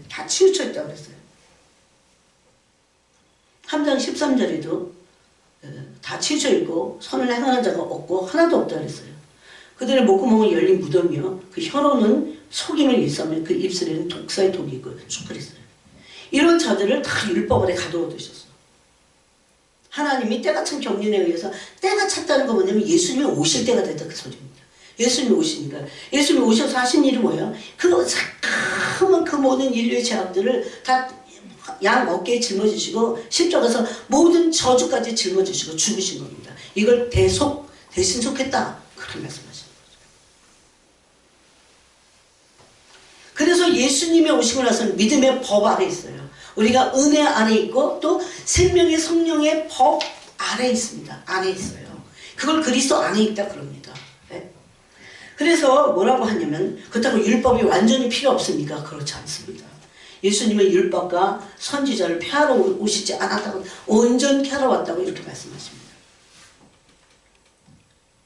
A: 다 치우쳐 있다고 그랬어요. 3장 13절에도 다 치우쳐 있고 선을 행하는 자가 없고 하나도 없다 그랬어요. 그들의 목구멍은 열린 무덤이요 그 혀로는 속임을 일삼며 그 입술에는 독사의 독이 있고 쭉 그랬어요. 이런 자들을 다 율법 아래 가두어 두셨어. 하나님이 때가 찬 경륜에 의해서 때가 찼다는 거 뭐냐면 예수님이 오실 때가 됐다 그 소리입니다. 예수님이 오시니까. 예수님이 오셔서 하신 일이 뭐예요? 그 새까만 그 모든 인류의 죄악들을 다 양 어깨에 짊어지시고 십자가에서 모든 저주까지 짊어지시고 죽으신 겁니다. 이걸 대신 속했다. 그렇게 말씀하시는 거죠. 그래서 예수님이 오시고 나서는 믿음의 법 아래 있어요. 우리가 은혜 안에 있고 또 생명의 성령의 법 아래 있습니다. 안에 있어요. 그걸 그리스도 안에 있다 그럽니다. 네? 그래서 뭐라고 하냐면 그렇다고 율법이 완전히 필요 없습니까? 그렇지 않습니다. 예수님은 율법과 선지자를 폐하러 오시지 않았다고 온전히 하러 왔다고 이렇게 말씀하십니다.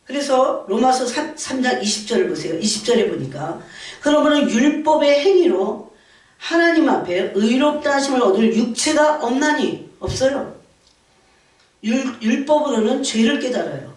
A: 그래서 로마서 3장 20절을 보세요. 20절에 보니까 그러므로 율법의 행위로 하나님 앞에 의롭다 하심을 얻을 육체가 없나니 없어요. 율법으로는 죄를 깨달아요.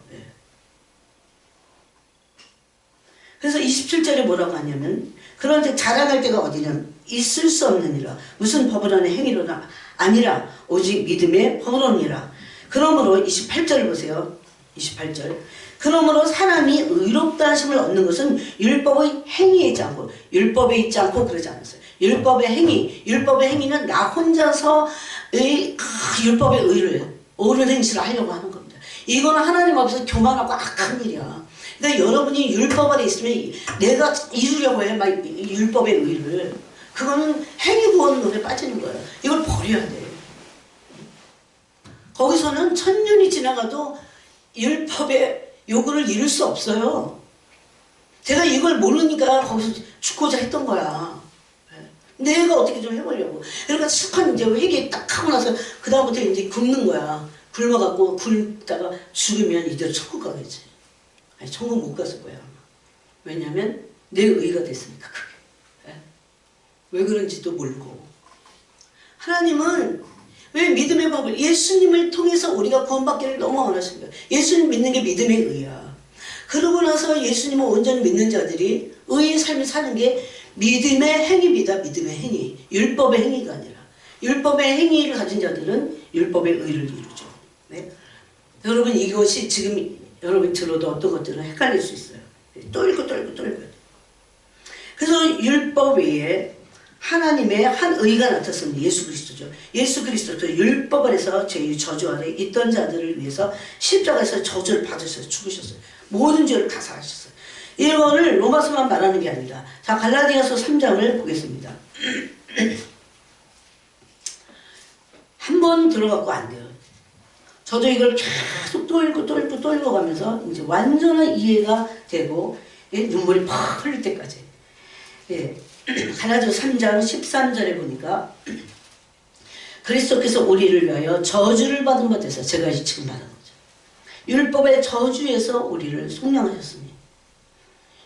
A: 그래서 27절에 뭐라고 하냐면 그런데 자랑할 때가 어디냐 있을 수 없느니라. 무슨 법을 하는 행위로나 아니라 오직 믿음의 법으로니라. 그러므로 28절을 보세요. 28절. 그러므로 사람이 의롭다 하심을 얻는 것은 율법의 행위에 있지 않고 율법에 있지 않고 그러지 않았어요. 율법의 행위는 나 혼자서의 율법의 의를 옳은 행실을 하려고 하는 겁니다. 이거는 하나님 앞에서 교만하고 악한 일이야. 그러니까 여러분이 율법 안에 있으면 내가 이루려고 해, 막 율법의 의를. 그거는 행위 구원론에 빠지는 거예요. 이걸 버려야 돼. 거기서는 1000년이 지나가도 율법의 요구를 이룰 수 없어요. 제가 이걸 모르니까 거기서 죽고자 했던 거야. 내가 어떻게 좀 해보려고. 그러니까 실컷 이제 회개 딱 하고 나서 그다음부터 이제 굶는 거야. 굶어갖고 굶다가 죽으면 이대로 천국 가겠지. 아니, 천국 못 갔을 거야. 왜냐면 내 의가 됐으니까 그게. 왜 그런지도 모르고. 하나님은 왜 믿음의 법을 예수님을 통해서 우리가 구원받기를 너무 원하신 거예요. 예수님 믿는 게 믿음의 의야. 그러고 나서 예수님을 온전히 믿는 자들이 의의 삶을 사는 게 믿음의 행위입니다. 믿음의 행위. 율법의 행위가 아니라. 율법의 행위를 가진 자들은 율법의 의를 이루죠. 네? 여러분 이것이 지금 여러분 들어도 어떤 것들은 헷갈릴 수 있어요. 또 읽고 또 읽고 또 읽어야 돼. 그래서 율법 외에 하나님의 한 의가 나타났습니다. 예수 그리스도죠. 예수 그리스도도 율법 아래서 죄의 저주 아래 있던 자들을 위해서 십자가에서 저주를 받으셔서 죽으셨어요. 모든 죄를 다 사하셨어요. 이거를 로마서만 말하는 게 아니라 자 갈라디아서 3장을 보겠습니다. 한 번 들어갖고 안 돼요. 저도 이걸 계속 또 읽고 또 읽고 또 읽어가면서 이제 완전한 이해가 되고 눈물이 팍 흘릴 때까지. 예. 갈라디아서 3장 13절에 보니까 그리스도께서 우리를 위하여 저주를 받은 바 돼서 제가 지금 말하는 거죠. 율법의 저주에서 우리를 속량하셨으니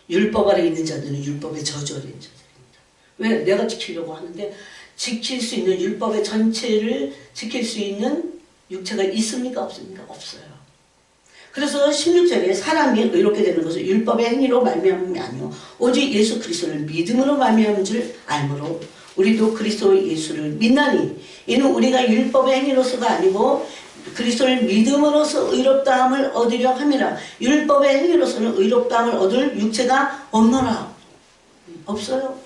A: 율법 아래 있는 자들은 율법의 저주 아래 있는 자들입니다. 왜? 내가 지키려고 하는데 지킬 수 있는 율법의 전체를 지킬 수 있는 육체가 있습니까? 없습니까? 없어요. 그래서 16절에 사람이 의롭게 되는 것은 율법의 행위로 말미암음이 아니요 오직 예수 그리스도를 믿음으로 말미암은 줄 알므로 우리도 그리스도 예수를 믿나니 이는 우리가 율법의 행위로서가 아니고 그리스도를 믿음으로써 의롭다함을 얻으려 함이라. 율법의 행위로서는 의롭다함을 얻을 육체가 없노라. 없어요.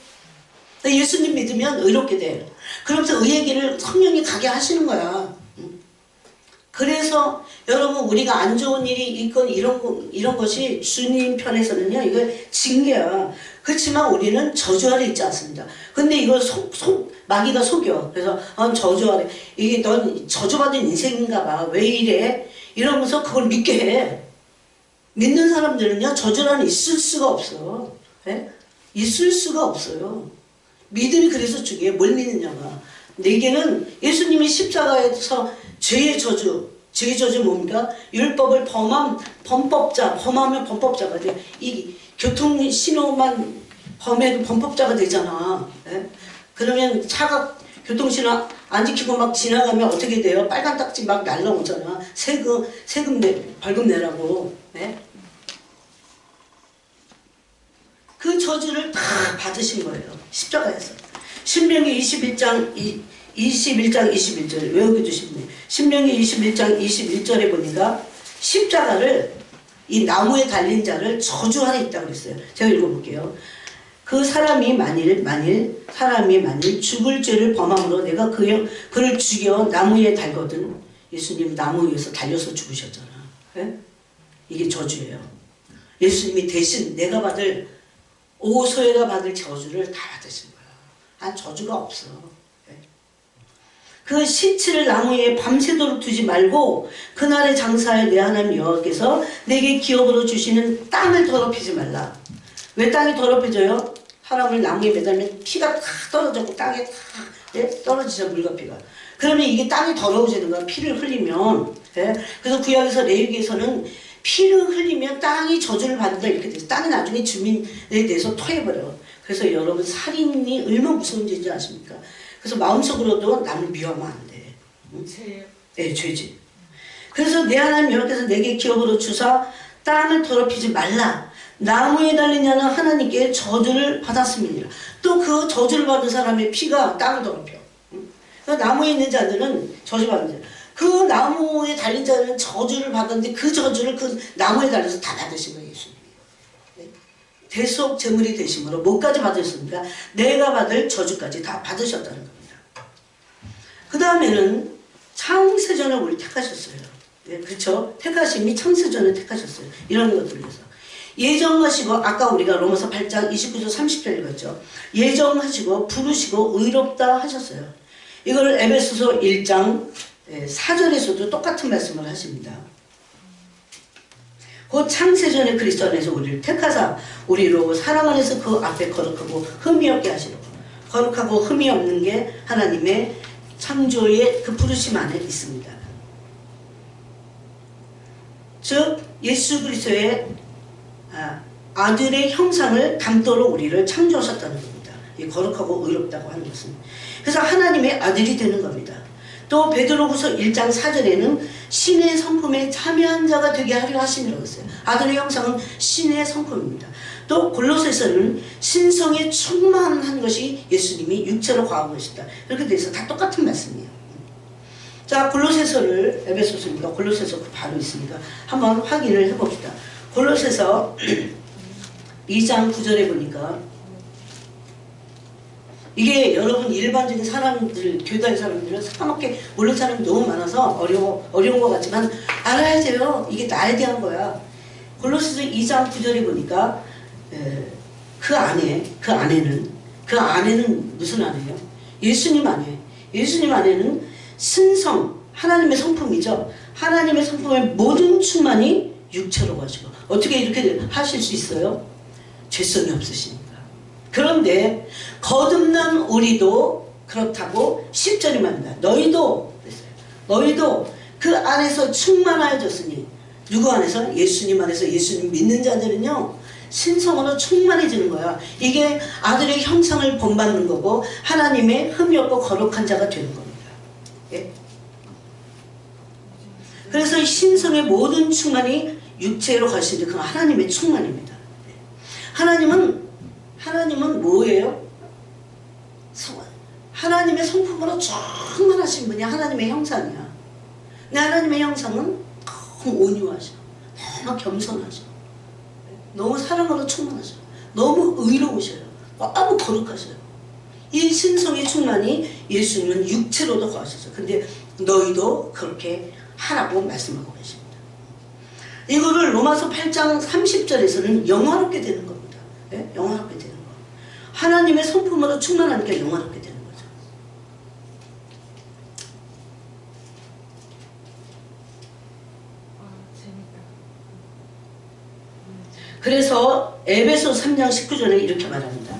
A: 예수님 믿으면 의롭게 돼. 그러면서 의의 길을 성령이 가게 하시는 거야. 그래서 여러분 우리가 안 좋은 일이 있건 이런 것이 주님 편에서는요 이거 징계야. 그렇지만 우리는 저주 아래 있지 않습니다. 근데 이걸 마귀가 속여. 그래서 저주 아래 이게 넌 저주받은 인생인가 봐. 왜 이래? 이러면서 그걸 믿게 해. 믿는 사람들은요 저주라는 있을 수가 없어. 네? 있을 수가 없어요. 믿음이 그래서 중요해. 뭘 믿느냐가. 내게는 예수님이 십자가에서 죄의 저주 뭡니까? 율법을 범하면 범법자가 돼. 이 교통신호만 범해도 범법자가 되잖아. 예? 그러면 차가 교통신호 안 지키고 막 지나가면 어떻게 돼요? 빨간 딱지 막 날라오잖아. 벌금 내라고. 예? 그 저주를 다 받으신 거예요. 십자가에서. 신명기 21장 21장 21절 외워주시면 돼요. 신명기 21장 21절에 보니까 십자가를 이 나무에 달린 자를 저주하에 있다고 그랬어요. 제가 읽어볼게요. 그 사람이 만일 사람이 만일 죽을 죄를 범함으로 내가 그를 죽여 나무에 달거든. 예수님 나무 위에서 달려서 죽으셨잖아. 네? 이게 저주예요. 예수님이 대신 내가 받을 오소에가 받을 저주를 다 받으신 거야. 한 저주가 없어. 네? 그 시체를 나무에 밤새도록 두지 말고 그날의 장사에 내 하나님 여호와께서 내게 기업으로 주시는 땅을 더럽히지 말라. 왜 땅이 더럽혀져요? 사람을 나무에 매달면 피가 탁 떨어졌고 땅에 탁 떨어지죠. 물과 피가. 그러면 이게 땅이 더러워지는 거야. 피를 흘리면. 예? 그래서 구약에서 레위기에서는 피를 흘리면 땅이 저주를 받는다 이렇게 돼서 땅이 나중에 주민에 대해서 토해버려. 그래서 여러분 살인이 얼마나 무서운 죄인지 아십니까? 그래서 마음속으로도 남을 미워하면 안 돼. 응? 죄예요? 네, 죄지. 그래서 내 하나님 여호와께서 내게 기업으로 주사 땅을 더럽히지 말라. 나무에 달린 자는 하나님께 저주를 받았음이니라. 또 그 저주를 받은 사람의 피가 땅을 더럽혀. 응? 그러니까 나무에 있는 자들은 저주받는 자. 그 나무에 달린 자는 저주를 받았는데 그 저주를 그 나무에 달려서 다 받으신 거예요. 예수님이. 네? 대속 제물이 되심으로 뭐까지 받으셨습니까? 내가 받을 저주까지 다 받으셨다는 겁니다. 그 다음에는 창세전에 우리 택하셨어요. 네, 그렇죠? 택하심이 창세전에 택하셨어요. 이런 것들을 위해서. 예정하시고 아까 우리가 로마서 8장 29절 30절 읽었죠. 예정하시고 부르시고 의롭다 하셨어요. 이걸 에베소서 1장 4절에서도 똑같은 말씀을 하십니다. 곧 창세전에 그리스도 안에서 우리를 택하사 우리로 사랑 안에서 그 앞에 거룩하고 흠이 없게 하시려고. 거룩하고 흠이 없는 게 하나님의 창조의 그 부르심 안에 있습니다. 즉 예수 그리스도의 아들의 형상을 담도록 우리를 창조하셨다는 겁니다. 이 거룩하고 의롭다고 하는 것은. 그래서 하나님의 아들이 되는 겁니다. 또 베드로후서 1장 4절에는 신의 성품에 참여한 자가 되게 하려 하심이라고 했어요. 아들의 형상은 신의 성품입니다. 또 골로새서는 신성에 충만한 것이 예수님이 육체로 과한 것이다. 이렇게 돼서 다 똑같은 말씀이에요. 자, 골로새서를 에베소서니까 골로새서 바로 있으니까 한번 확인을 해봅시다. 골로새서 2장 9절에 보니까 이게 여러분 일반적인 사람들, 교단의 사람들은 상관없게 모르는 사람이 너무 많아서 어려운 것 같지만 알아야 돼요. 이게 나에 대한 거야. 골로새서 2장 9절에 보니까 그 안에는 무슨 안에요? 예수님 안에. 예수님 안에는 신성, 하나님의 성품이죠. 하나님의 성품의 모든 충만이 육체로 가지고 어떻게 이렇게 하실 수 있어요? 죄성이 없으시니까. 그런데 거듭난 우리도 그렇다고 10절이 말합니다. 너희도 그 안에서 충만하여졌으니 누구 안에서? 예수님 안에서. 예수님 믿는 자들은요 신성으로 충만해지는 거야. 이게 아들의 형상을 본받는 거고 하나님의 흠이 없고 거룩한 자가 되는 겁니다. 예? 그래서 이 신성의 모든 충만이 육체로 가시는데 그건 하나님의 충만입니다. 하나님은 뭐예요? 하나님의 성품으로 충만하신 분이 하나님의 형상이야. 근데 하나님의 형상은 너무 온유하셔. 너무 겸손하셔. 너무 사랑으로 충만하셔. 너무 의로우셔요. 너무 거룩하셔요. 이 신성의 충만이 예수님은 육체로도 거하셨어요. 근데 너희도 그렇게 하라고 말씀하고 계십니다. 이거를 로마서 8장 30절에서는 영화롭게 되는 겁니다. 네? 영화롭게 되는 거. 하나님의 성품으로 충만하니까 영화롭게 되는 거죠.
B: 재밌다.
A: 그래서 에베소 3장 19절에 이렇게 말합니다.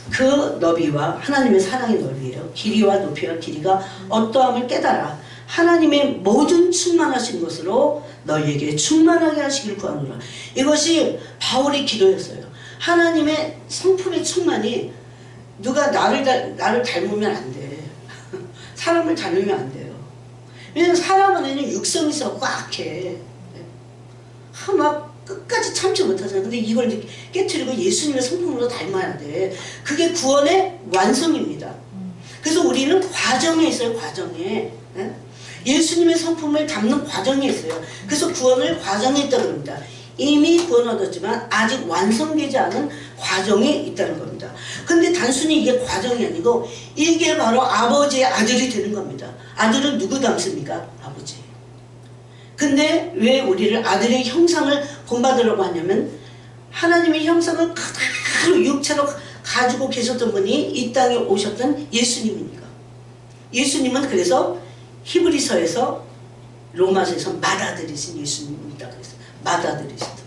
A: 그 너비와 하나님의 사랑의 넓이요 길이와 높이와 길이가 어떠함을 깨달아 하나님의 모든 충만하신 것으로 너희에게 충만하게 하시길 구하노라. 이것이 바울의 기도였어요. 하나님의 성품의 충만이 누가 나를 닮으면 안 돼. 사람을 닮으면 안 돼요. 왜냐면 사람 안에는 육성이 있어 꽉 해. 막 끝까지 참지 못하잖아. 근데 이걸 깨트리고 예수님의 성품으로 닮아야 돼. 그게 구원의 완성입니다. 그래서 우리는 과정에 있어요. 과정에. 예? 예수님의 성품을 담는 과정에 있어요. 그래서 구원을 과정에 있다 그럽니다. 이미 구원 얻었지만 아직 완성되지 않은 과정에 있다는 겁니다. 근데 단순히 이게 과정이 아니고 이게 바로 아버지의 아들이 되는 겁니다. 아들은 누구 닮습니까? 아버지. 근데 왜 우리를 아들의 형상을 본받으려고 하냐면 하나님의 형상을 그대로 육체로 가지고 계셨던 분이 이 땅에 오셨던 예수님이니까. 예수님은 그래서 히브리서에서 로마서에서 맏아들이신 예수님입니다. 그래서 맏아들이시다.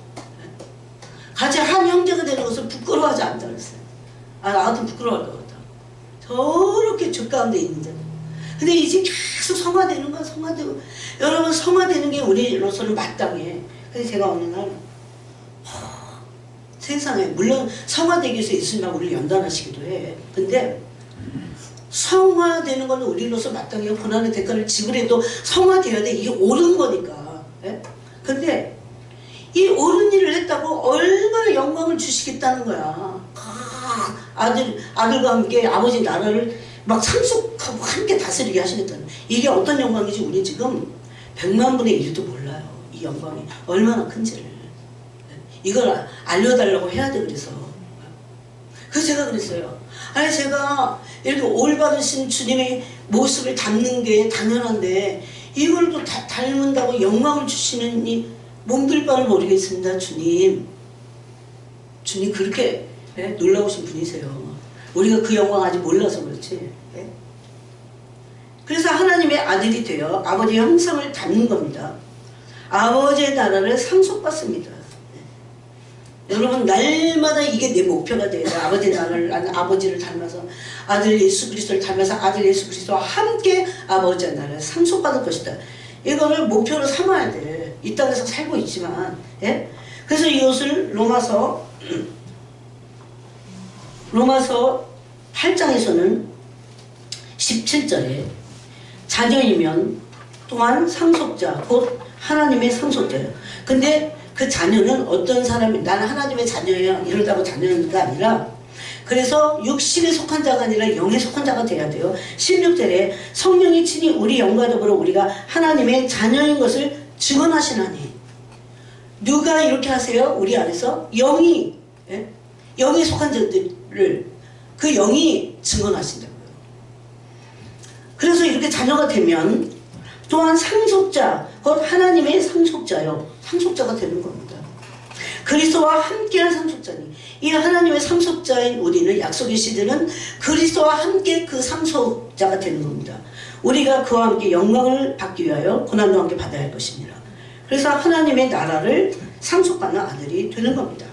A: 같이 한 형제가 되는 것을 부끄러워하지 않는다 그랬어요. 나 같으면 부끄러워할 것 같다. 저렇게 주 가운데 있는데. 근데 이제 계속 성화되는 거야. 성화되고. 여러분 성화되는 게 우리로서는 마땅해. 그래서 제가 어느 날 세상에 물론 성화되기 위해서 예수님하고 우리를 연단하시기도 해. 근데 성화되는 건 우리로서 마땅해요. 고난의 대가를 지불해도 성화되어야 돼. 이게 옳은 거니까. 예? 근데 이 옳은 일을 했다고 얼마나 영광을 주시겠다는 거야. 아들과 함께 아버지 나라를 막 상속하고 함께 다스리게 하시겠다는. 이게 어떤 영광인지 우리 지금 100만 분의 1도 몰라요. 이 영광이 얼마나 큰지를. 이걸 알려달라고 해야 돼. 그래서 제가 그랬어요. 아니 제가 이렇게 올바르신 주님의 모습을 담는 게 당연한데 이걸 또 닮는다고 영광을 주시는 이 몸둘 바를 모르겠습니다. 주님 그렇게 놀라우신 분이세요. 우리가 그 영광 아직 몰라서 그렇지. 그래서 하나님의 아들이 되어 아버지의 형상을 담는 겁니다. 아버지의 나라를 상속받습니다. 여러분 날마다 이게 내 목표가 돼요. 아버지 나라를 아버지를 닮아서 아들 예수 그리스도를 닮아서 아들 예수 그리스도와 함께 아버지의 나라를 상속받을 것이다. 이거를 목표로 삼아야 돼. 이 땅에서 살고 있지만. 예? 그래서 이것을 로마서 8장에서는 17절에 자녀이면 또한 상속자 곧 하나님의 상속자예요. 근데 그 자녀는 어떤 사람이 나는 하나님의 자녀예요 이러다고 자녀가 아니라 그래서 육신에 속한 자가 아니라 영에 속한 자가 돼야 돼요. 16절에 성령이 친히 우리 영과 더불어 우리가 하나님의 자녀인 것을 증언하시나니. 누가 이렇게 하세요? 우리 안에서 영이 영에 속한 자들을 그 영이 증언하신다고요. 그래서 이렇게 자녀가 되면 또한 상속자 곧 하나님의 상속자요. 상속자가 되는 겁니다. 그리스도와 함께한 상속자니 이 하나님의 상속자인 우리는 약속의 시대는 그리스도와 함께 그 상속자가 되는 겁니다. 우리가 그와 함께 영광을 받기 위하여 고난도 함께 받아야 할 것입니다. 그래서 하나님의 나라를 상속받는 아들이 되는 겁니다.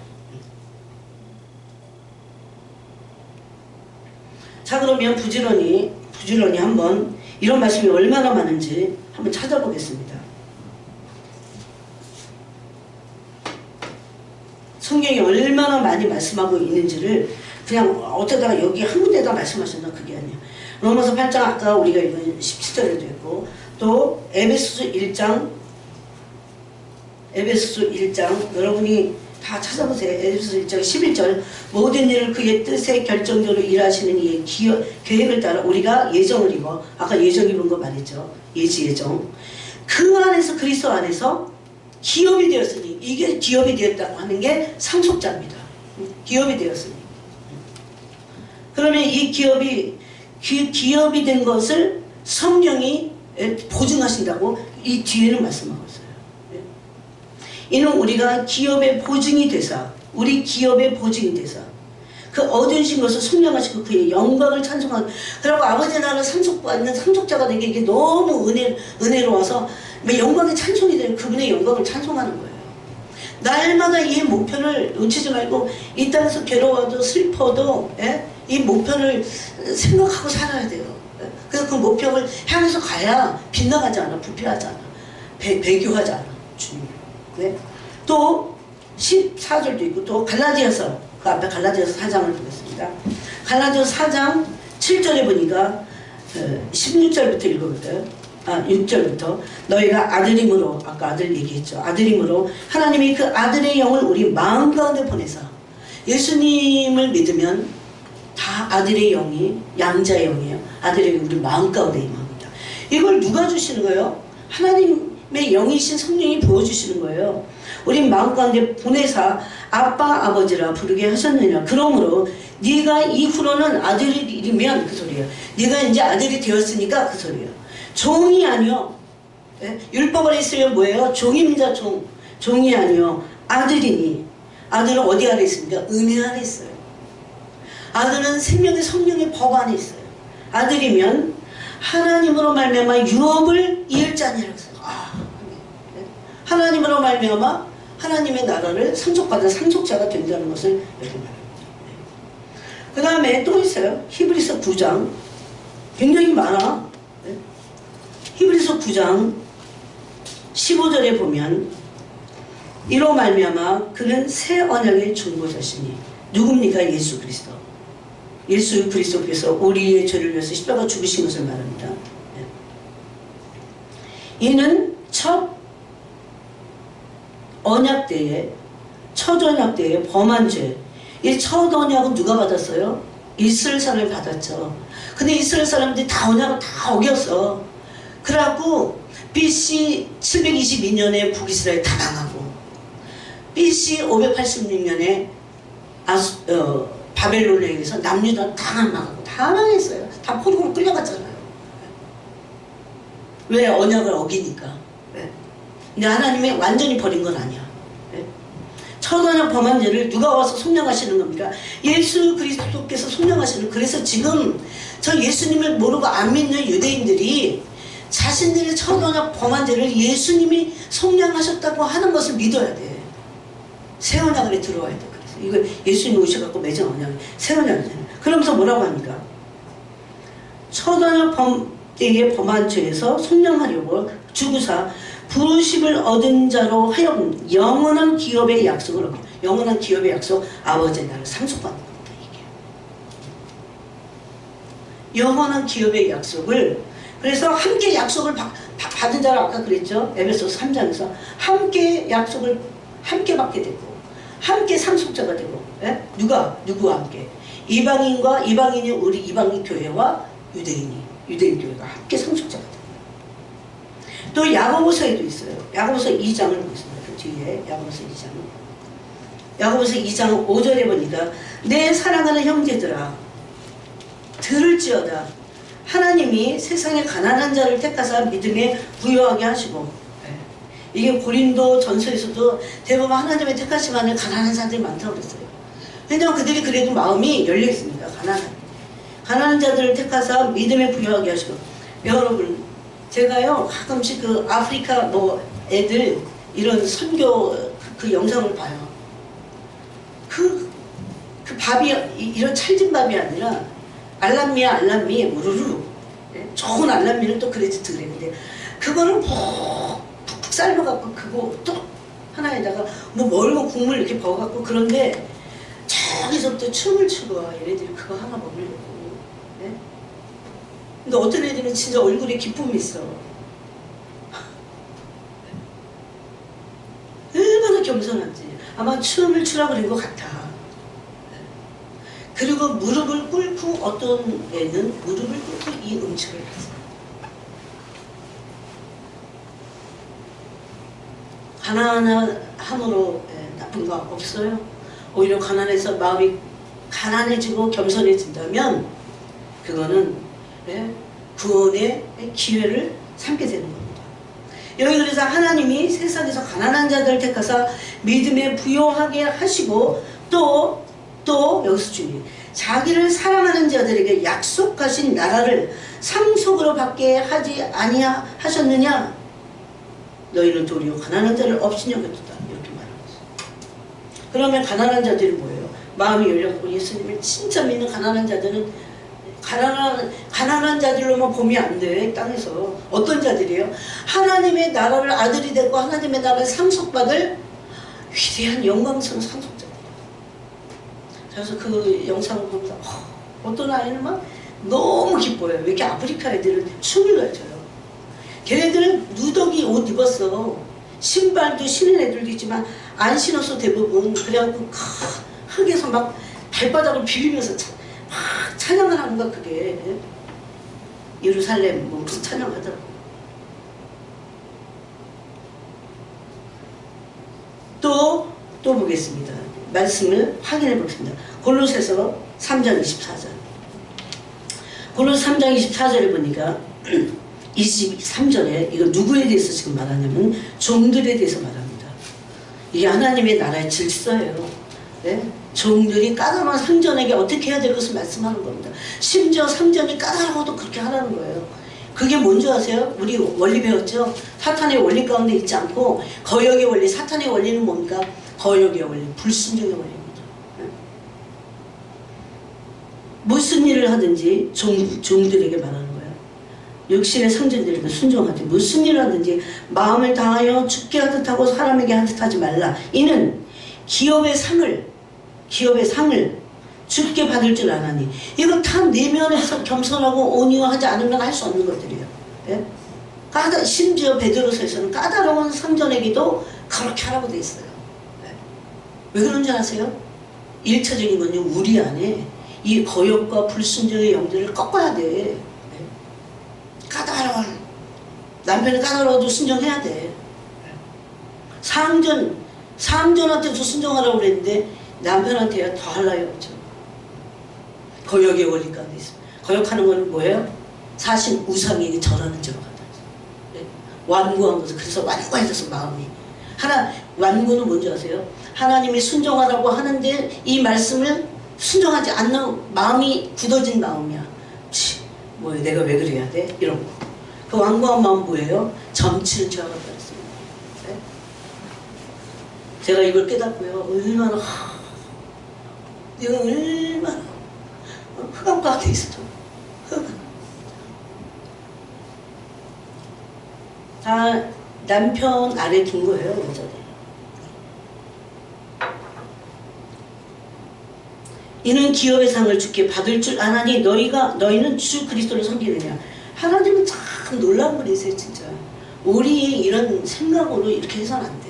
A: 자 그러면 부지런히 한번 이런 말씀이 얼마나 많은지 한번 찾아보겠습니다. 성경이 얼마나 많이 말씀하고 있는지를 그냥 어쩌다가 여기 한 군데다 말씀하셨나 그게 아니에요. 로마서 8장 아까 우리가 읽은 17절에도 있고 또 에베소서 1장 여러분이 다 찾아보세요. 에베소서 1장 11절 모든 일을 그의 뜻에 결정적으로 일하시는 이의 계획을 따라 우리가 예정을 입어 아까 예정 입은 거 말했죠. 예정 그 안에서 그리스도 안에서 기업이 되었으니 이게 기업이 되었다고 하는 게 상속자입니다. 기업이 되었으니 그러면 이 기업이 된 것을 성경이 보증하신다고 이 뒤에는 말씀하고 있어요. 이는 우리가 기업의 보증이 되사 우리 기업의 보증이 되사 그 얻으신 것을 순명하시고 그의 영광을 찬송하고 그리고 아버지 나라를 상속받는 상속자가 되게 이게 너무 은혜로워서 영광의 찬송이 되는 그분의 영광을 찬송하는 거예요. 날마다 이 목표를 놓치지 말고 이 땅에서 괴로워도 슬퍼도 이 목표를 생각하고 살아야 돼요. 그래서 그 목표를 향해서 가야 빗나가지 않아. 부패하지 않아. 배교하지 않아. 주님. 네? 또 14절도 있고 또 갈라디아서 그 앞에 갈라디아서 4장을 보겠습니다. 갈라디아서 4장 7절에 보니까 16절부터 읽어볼까요? 6절부터 너희가 아들임으로 아까 아들 얘기했죠. 아들임으로 하나님이 그 아들의 영을 우리 마음 가운데 보내사 예수님을 믿으면 다 아들의 영이 양자의 영이에요. 아들의 영이 우리 마음 가운데 임합니다. 이걸 누가 주시는 거예요? 하나님의 영이신 성령이 보여주시는 거예요. 우리 마음 가운데 보내사 아빠 아버지라 부르게 하셨느냐. 그러므로 네가 이후로는 아들이면 그 소리예요. 네가 이제 아들이 되었으니까 그 소리예요. 종이 아니요. 네? 율법 아래 있으면 뭐예요? 종입니다. 종이 아니요. 아들이니. 아들은 어디 아래 있습니까? 은혜 아래 있어요. 아들은 생명의 성령의 법 안에 있어요. 아들이면 하나님으로 말미암아 유업을 이을 자니라고 했어요. 하나님으로 말미암아 하나님의 나라를 상속받은 상속자가 된다는 것을 이렇게 말합니다. 그 다음에 또 있어요. 히브리서 9장 굉장히 많아. 히브리서 9장 15절에 보면 이로 말미암아 그는 새 언약의 중보자시니 누굽니까? 예수 그리스도. 예수 그리스도께서 우리의 죄를 위해서 십자가 죽으신 것을 말합니다. 이는 첫 언약 때에 첫 언약 때에 범한 죄. 이 첫 언약은 누가 받았어요? 이스라엘 사람이 받았죠. 근데 이스라엘 사람들이 다 언약을 다 어겼어. 그래갖고 BC 722년에 북이스라엘 다 나가고 BC 586년에 바벨론에 의해서 남유다 다 나가고 다 망했어요. 다 포로로 끌려갔잖아요. 왜? 언약을 어기니까. 근데 하나님이 완전히 버린 건 아니야. 첫 언약 범한 죄를 누가 와서 속량하시는 겁니까? 예수 그리스도께서 속량하시는. 그래서 지금 저 예수님을 모르고 안 믿는 유대인들이 자신들의 첫 언약 범한 죄를 예수님이 속량하셨다고 하는 것을 믿어야 돼. 새 언약에 들어와야 돼. 그래서 이거 예수님이 오셔갖고 맺은 언약이 새 언약이잖아요. 그러면서 뭐라고 합니까? 첫 언약 때에 범한 죄에서 속량하려고 주구사 부르심을 얻은 자로 하여금 영원한 기업의 약속을 얻게. 영원한 기업의 약속, 아버지의 나라를 상속받는 겁니다. 이게 영원한 기업의 약속을. 그래서 함께 약속을 받은 자를 아까 그랬죠. 에베소서 3장에서 함께 약속을 함께 받게 되고 함께 상속자가 되고. 누구와 함께? 이방인이 우리 이방인 교회와 유대인 교회가 함께 상속자가 됩니다. 또 야고보서에도 있어요. 야고보서 2장을 보겠습니다. 그 뒤에 야고보서 2장. 야고보서 2장 5절에 보니까 내 사랑하는 형제들아 들을지어다. 하나님이 세상에 가난한 자를 택하사 믿음에 부유하게 하시고. 이게 고린도 전서에서도 대부분 하나님의 택하심 안에 가난한 사람들이 많다고 그랬어요. 왜냐하면 그들이 그래도 마음이 열려 있습니다. 가난한 자들을 택하사 믿음에 부유하게 하시고. 여러분 제가요 가끔씩 그 아프리카 애들 이런 선교 그 영상을 봐요. 그 밥이 이런 찰진 밥이 아니라 알람미 우르르 좋은 알람미는 또 그랬지 그랬는데 그거를 푹푹 삶아갖고 그거 또 하나에다가 멀고 국물 이렇게 버갖고 그런데 저기서부터 춤을 추고 얘네들이 그거 하나 먹으려고. 근데 어떤 애들은 진짜 얼굴에 기쁨이 있어. 얼마나 겸손한지. 아마 춤을 추라고 그런 것 같아. 그리고 무릎을 꿇고 어떤 애는 무릎을 꿇고 이 음식을 했어. 가난함으로 나쁜 거 없어요. 오히려 가난해서 마음이 가난해지고 겸손해진다면 그거는 구원의 기회를 삼게 되는 겁니다. 여기 그래서 하나님이 세상에서 가난한 자들을 택하사 믿음에 부요하게 하시고 또 여기서 중요해요. 자기를 사랑하는 자들에게 약속하신 나라를 상속으로 받게 하지 아니하셨느냐? 너희는 도리어 가난한 자를 없이 여겼다. 이렇게 말하고 있어요. 그러면 가난한 자들이 뭐예요? 마음이 열렸고 예수님을 진짜 믿는 가난한 자들은 가난한 자들로만 보면 안 돼. 땅에서 어떤 자들이에요? 하나님의 나라를 아들이 되고 하나님의 나라를 상속받을 위대한 영광스러운 상속자들이에요. 그래서 그 영상을 보면서 어떤 아이는 막 너무 기뻐요. 왜 이렇게 아프리카 애들은 춤을 잘 춰요. 걔네들은 누더기 옷 입었어. 신발도 신은 애들도 있지만 안 신어서 대부분. 그래갖고 흙에서 막 발바닥을 비비면서 막 찬양을 하는 거야 그게. 예루살렘 뭐 무슨 찬양하더라고. 또 보겠습니다. 말씀을 확인해 보겠습니다. 골로새서 3장 24절. 골로새 3장 24절에 보니까 23절에 이거 누구에 대해서 지금 말하냐면 종들에 대해서 말합니다. 이게 하나님의 나라의 질서예요. 네? 종들이 까다로운 상전에게 어떻게 해야 될 것을 말씀하는 겁니다. 심지어 상전이 까다로워도 그렇게 하라는 거예요. 그게 뭔지 아세요? 우리 원리 배웠죠? 사탄의 원리 가운데 있지 않고 거역의 원리, 사탄의 원리는 뭡니까? 거역의 원리, 불순종의 원리입니다. 네? 무슨 일을 하든지 종들에게 말하는 거예요. 육신의 상전들에게 순종하되 무슨 일을 하든지 마음을 다하여 죽게 하듯 하고 사람에게 하듯 하지 말라. 이는 기업의 상을 죽게 받을 줄 아나니. 이거 다 내면에서 겸손하고 온유하지 않으면 할 수 없는 것들이에요. 예? 심지어 베드로서에서는 까다로운 상전에게도 그렇게 하라고 돼 있어요. 예? 왜 그런 줄 아세요? 1차적인 건요, 우리 안에 이 거역과 불순종의 영들을 꺾어야 돼. 예? 까다로운 남편이 까다로워도 순종해야 돼. 상전한테도 순종하라고 그랬는데 남편한테야 더 할 나위 없죠. 거역의 원리 가운데 있습니다. 거역하는 건 뭐예요? 사실 우상에게 절하는 죄가 같아요. 네? 완고한 것을. 그래서 완고해져서 마음이. 완고는 뭔지 아세요? 하나님이 순종하라고 하는데 이 말씀을 순종하지 않는 마음이 굳어진 마음이야. 뭐야, 내가 왜 그래야 돼? 이런 거. 그 완고한 마음 뭐예요? 점치는 죄가 같다 그랬습니다. 네? 제가 이걸 깨닫고요. 얼마나 내가 얼마나 흑암 가운데 있어도 다 남편 아래 둔 거예요. 여전히. 이는 기업의 상을 주께 받을 줄 아나니 너희는 주 그리스도를 섬기느냐. 하나님은 참 놀라운 분이세요. 진짜 우리의 이런 생각으로 이렇게 해서는 안 돼.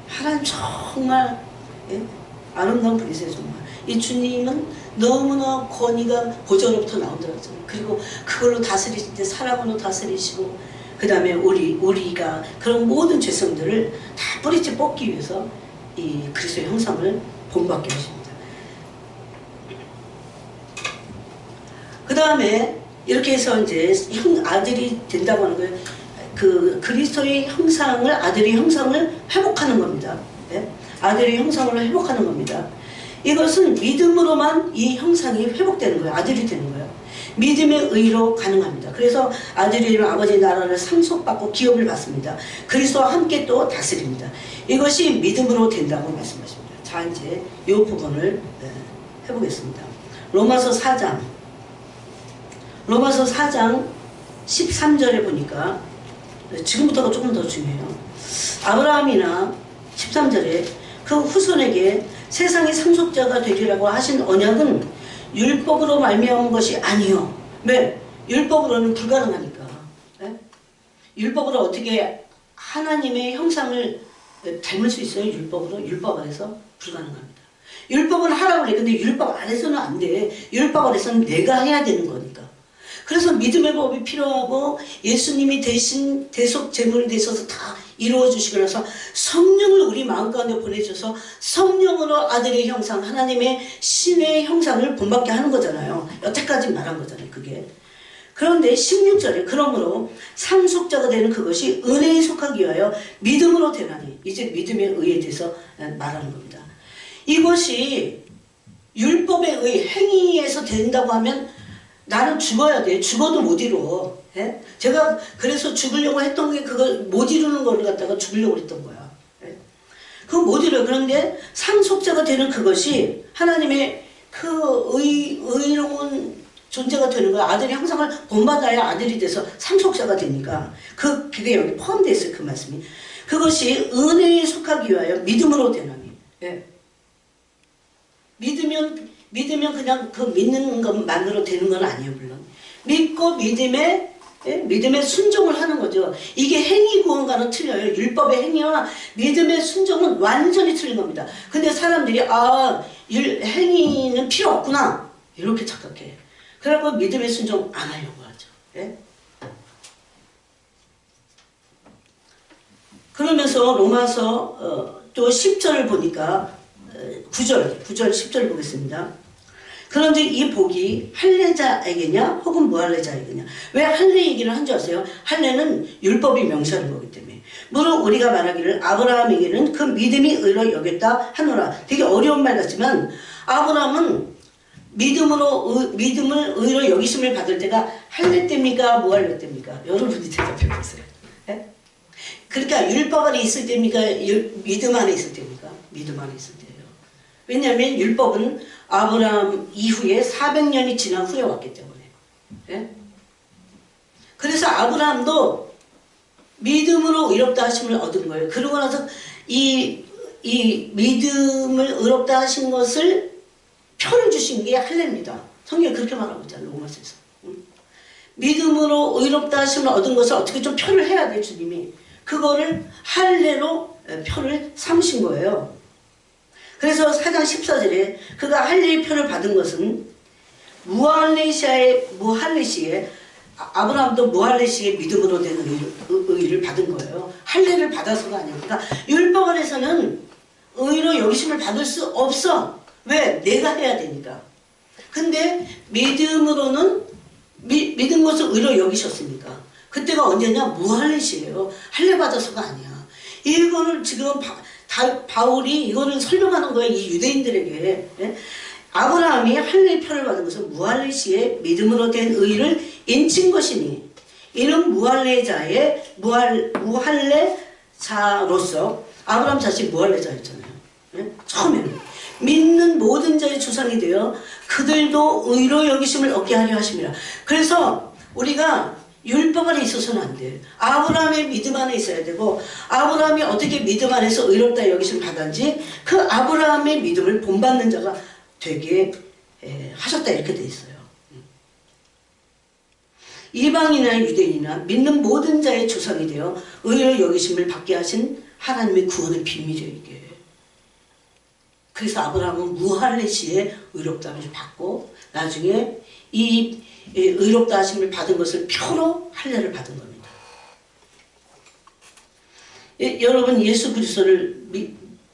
A: 하나님 정말 아름다운 분이세요. 정말 이 주님은 너무나 권위가 보좌로부터 나오더라고요. 그리고 그걸로 다스리실 때 사랑으로 다스리시고, 그 다음에 우리가 그런 모든 죄성들을 다 뿌리째 뽑기 위해서 이 그리스도의 형상을 본받게 하십니다. 그 다음에 이렇게 해서 이제 아들이 된다고 하는 거예요. 그 그리스도의 형상을, 아들의 형상을 회복하는 겁니다. 네? 아들의 형상을 회복하는 겁니다. 이것은 믿음으로만 이 형상이 회복되는 거예요. 아들이 되는 거예요. 믿음의 의로 가능합니다. 그래서 아들이 되면 아버지의 나라를 상속받고 기업을 받습니다. 그리스도와 함께 또 다스립니다. 이것이 믿음으로 된다고 말씀하십니다. 자, 이제 이 부분을 해보겠습니다. 로마서 4장 13절에 보니까 지금부터가 조금 더 중요해요. 아브라함이나 13절에 그 후손에게 세상의 상속자가 되리라고 하신 언약은 율법으로 말미암은 것이 아니요. 왜? 율법으로는 불가능하니까. 네? 율법으로 어떻게 하나님의 형상을 닮을 수 있어요? 율법으로? 율법 안에서 불가능합니다. 율법은 하라고 그래. 근데 율법 안에서는 안 돼. 율법 안에서는 내가 해야 되는 거니까. 그래서 믿음의 법이 필요하고 예수님이 대신 대속 제물이 되셔서 다 이루어 주시고 나서 성령을 우리 마음 가운데 보내주셔서 성령으로 아들의 형상, 하나님의 신의 형상을 본받게 하는 거잖아요. 여태까지 말한 거잖아요. 그게. 그런데 16절에 그러므로 상속자가 되는 그것이 은혜에 속하기 위하여 믿음으로 되나니, 이제 믿음의 의에 대해서 말하는 겁니다. 이것이 율법의 의, 행위에서 된다고 하면 나는 죽어야 돼. 죽어도 못 이루어. 예? 제가 그래서 죽으려고 했던 게 그걸 못 이루는 걸 갖다가 죽으려고 했던 거야. 예? 그거 못 이루어. 그런데 상속자가 되는 그것이 하나님의 그 의로운 존재가 되는 거야. 아들의 형상을 본받아야 아들이 돼서 상속자가 되니까. 그게 여기 포함되어 있어요. 그 말씀이. 그것이 은혜에 속하기 위하여 믿음으로 되나니. 예? 믿으면 그냥 그 믿는 것만으로 되는 건 아니에요. 물론 믿고 믿음에 순종을 하는 거죠. 이게 행위 구원과는 틀려요. 율법의 행위와 믿음의 순종은 완전히 틀린 겁니다. 근데 사람들이 행위는 필요 없구나, 이렇게 착각해. 그래갖고 믿음의 순종 안 하려고 하죠. 예? 그러면서 로마서 또 10절을 보니까 9절 10절 보겠습니다. 그런데 이 복이 할례자에게냐 혹은 무할례자에게냐. 왜 할례 얘기를 한 줄 아세요? 할례는 율법이 명시하는 거기 때문에. 물론 우리가 말하기를 아브라함에게는 그 믿음이 의로 여겼다 하노라. 되게 어려운 말 같지만 아브라함은 믿음을 의로 여기심을 받을 때가 할례 때입니까? 무할례 때입니까? 여러분이 대답해 보세요. 예? 그러니까 율법 안에 있을 때입니까? 믿음 안에 있을 때입니까? 믿음 안에 있을 때예요. 왜냐하면 율법은 아브라함 이후에 400년이 지난 후에 왔기 때문에. 예? 그래서 아브라함도 믿음으로 의롭다 하심을 얻은 거예요. 그러고 나서 이 믿음을 의롭다 하신 것을 표를 주신 게 할례입니다. 성경이 그렇게 말하고 있잖아요. 로마서에서. 믿음으로 의롭다 하심을 얻은 것을 어떻게 좀 표를 해야 돼, 주님이. 그거를 할례로 표를 삼으신 거예요. 그래서 4장 14절에 그가 할례의 표를 받은 것은 무할례 시에 아브라함도 무할례 시에 믿음으로 된 의를 받은 거예요. 할례를 받아서가 아니야. 그러니까 율법 안에서는 의로 여기심을 받을 수 없어. 왜? 내가 해야 되니까. 근데 믿음으로는 믿은 것을 의로 여기셨으니까. 그때가 언제냐? 무할례 시예요. 할례 받아서가 아니야. 이거를 지금 바울이 이거를 설명하는 거예요. 이 유대인들에게. 예? 아브라함이 할례의 표를 받은 것은 무할례 시에 믿음으로 된 의를 인친 것이니 이는 무할례자로서 아브라함 자신이 무할례자였잖아요. 예? 처음에는 믿는 모든 자의 주상이 되어 그들도 의로 여기심을 얻게 하려 하심이라. 그래서 우리가 율법 안에 있어서는 안 돼요. 아브라함의 믿음 안에 있어야 되고 아브라함이 어떻게 믿음 안에서 의롭다 여기심을 받았는지 그 아브라함의 믿음을 본받는 자가 되게 하셨다 이렇게 돼 있어요. 이방인이나 유대인이나 믿는 모든 자의 조상이 되어 의로 여기심을 받게 하신 하나님의 구원의 비밀이에요 이게. 그래서 아브라함은 무할례 시에 의롭다 하심을 받고 나중에 이 의롭다 하심을 받은 것을 표로 할례를 받은 겁니다. 여러분 예수 그리스도를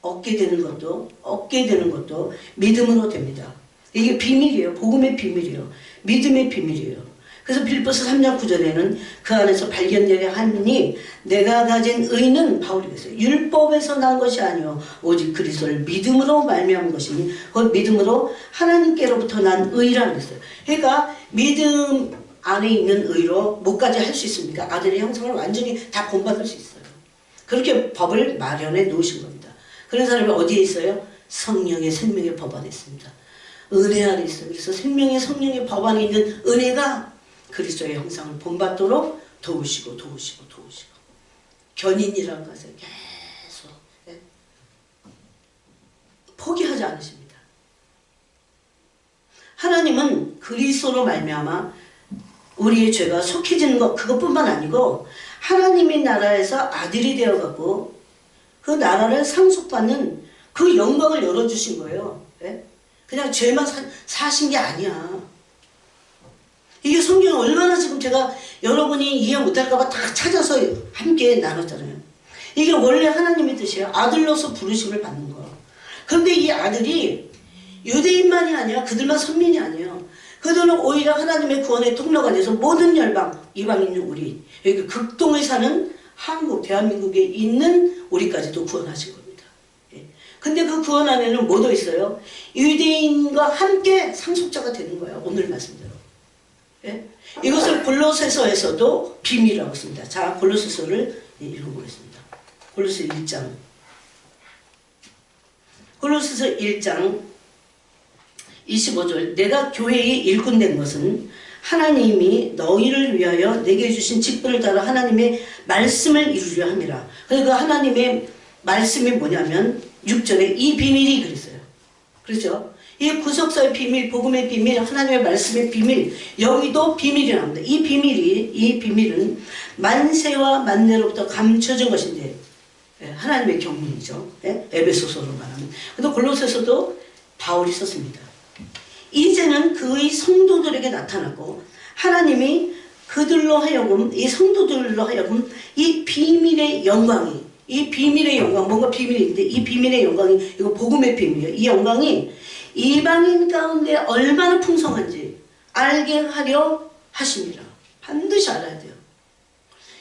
A: 얻게 되는 것도 믿음으로 됩니다. 이게 비밀이에요. 복음의 비밀이에요. 믿음의 비밀이에요. 그래서 빌립보서 3장 9절에는 그 안에서 발견되게 하니 내가 가진 의는 바울이 그랬어요. 율법에서 난 것이 아니요 오직 그리스도를 믿음으로 말미암은 것이니 그 믿음으로 하나님께로부터 난 의라고 했어요. 그러니까 믿음 안에 있는 의로 뭐까지 할 수 있습니까? 아들의 형상을 완전히 다 본받을 수 있어요. 그렇게 법을 마련해 놓으신 겁니다. 그런 사람이 어디에 있어요? 성령의 생명의 법 안에 있습니다. 은혜 안에 있어요. 그래서 생명의 성령의 법 안에 있는 은혜가 그리스도의 형상을 본받도록 도우시고 견인이라는 것을 계속 포기하지 않으십니다. 하나님은 그리스도로 말미암아 우리의 죄가 속해지는 것 그것뿐만 아니고 하나님의 나라에서 아들이 되어갖고 그 나라를 상속받는 그 영광을 열어주신 거예요. 그냥 죄만 사신 게 아니야. 이게 성경이 얼마나 지금 제가 여러분이 이해 못할까봐 다 찾아서 함께 나눴잖아요. 이게 원래 하나님의 뜻이에요. 아들로서 부르심을 받는 거. 그런데 이 아들이 유대인만이 아니라 그들만 선민이 아니에요. 그들은 오히려 하나님의 구원의 통로가 돼서 모든 열방, 이방인 우리, 여기 극동에 사는 한국, 대한민국에 있는 우리까지도 구원하신 겁니다. 근데 그 구원 안에는 뭐도 있어요? 유대인과 함께 상속자가 되는 거예요. 오늘 말씀대로. 이것을 골로새서에서도 비밀이라고 씁니다. 자, 골로새서를 읽어보겠습니다. 골로새 1장. 골로새서 1장 25절. 내가 교회의 일꾼 된 것은 하나님이 너희를 위하여 내게 주신 직분을 따라 하나님의 말씀을 이루려 함이라. 그래서 그 하나님의 말씀이 뭐냐면 6절에 이 비밀이 그랬어요. 그렇죠? 이 구속사의 비밀, 복음의 비밀, 하나님의 말씀의 비밀, 여기도 비밀이 나옵니다. 이 비밀은 만세와 만대로부터 감춰진 것인데 하나님의 경륜이죠. 에베소서로 말하면. 근데 골로새서도 바울이 썼습니다. 이제는 그의 성도들에게 나타났고 하나님이 그들로 하여금 이 성도들로 하여금 이 비밀의 영광이 뭔가 비밀이 있는데 이 비밀의 영광이 이거 복음의 비밀이에요. 이 영광이 이방인 가운데 얼마나 풍성한지 알게 하려 하십니다. 반드시 알아야 돼요.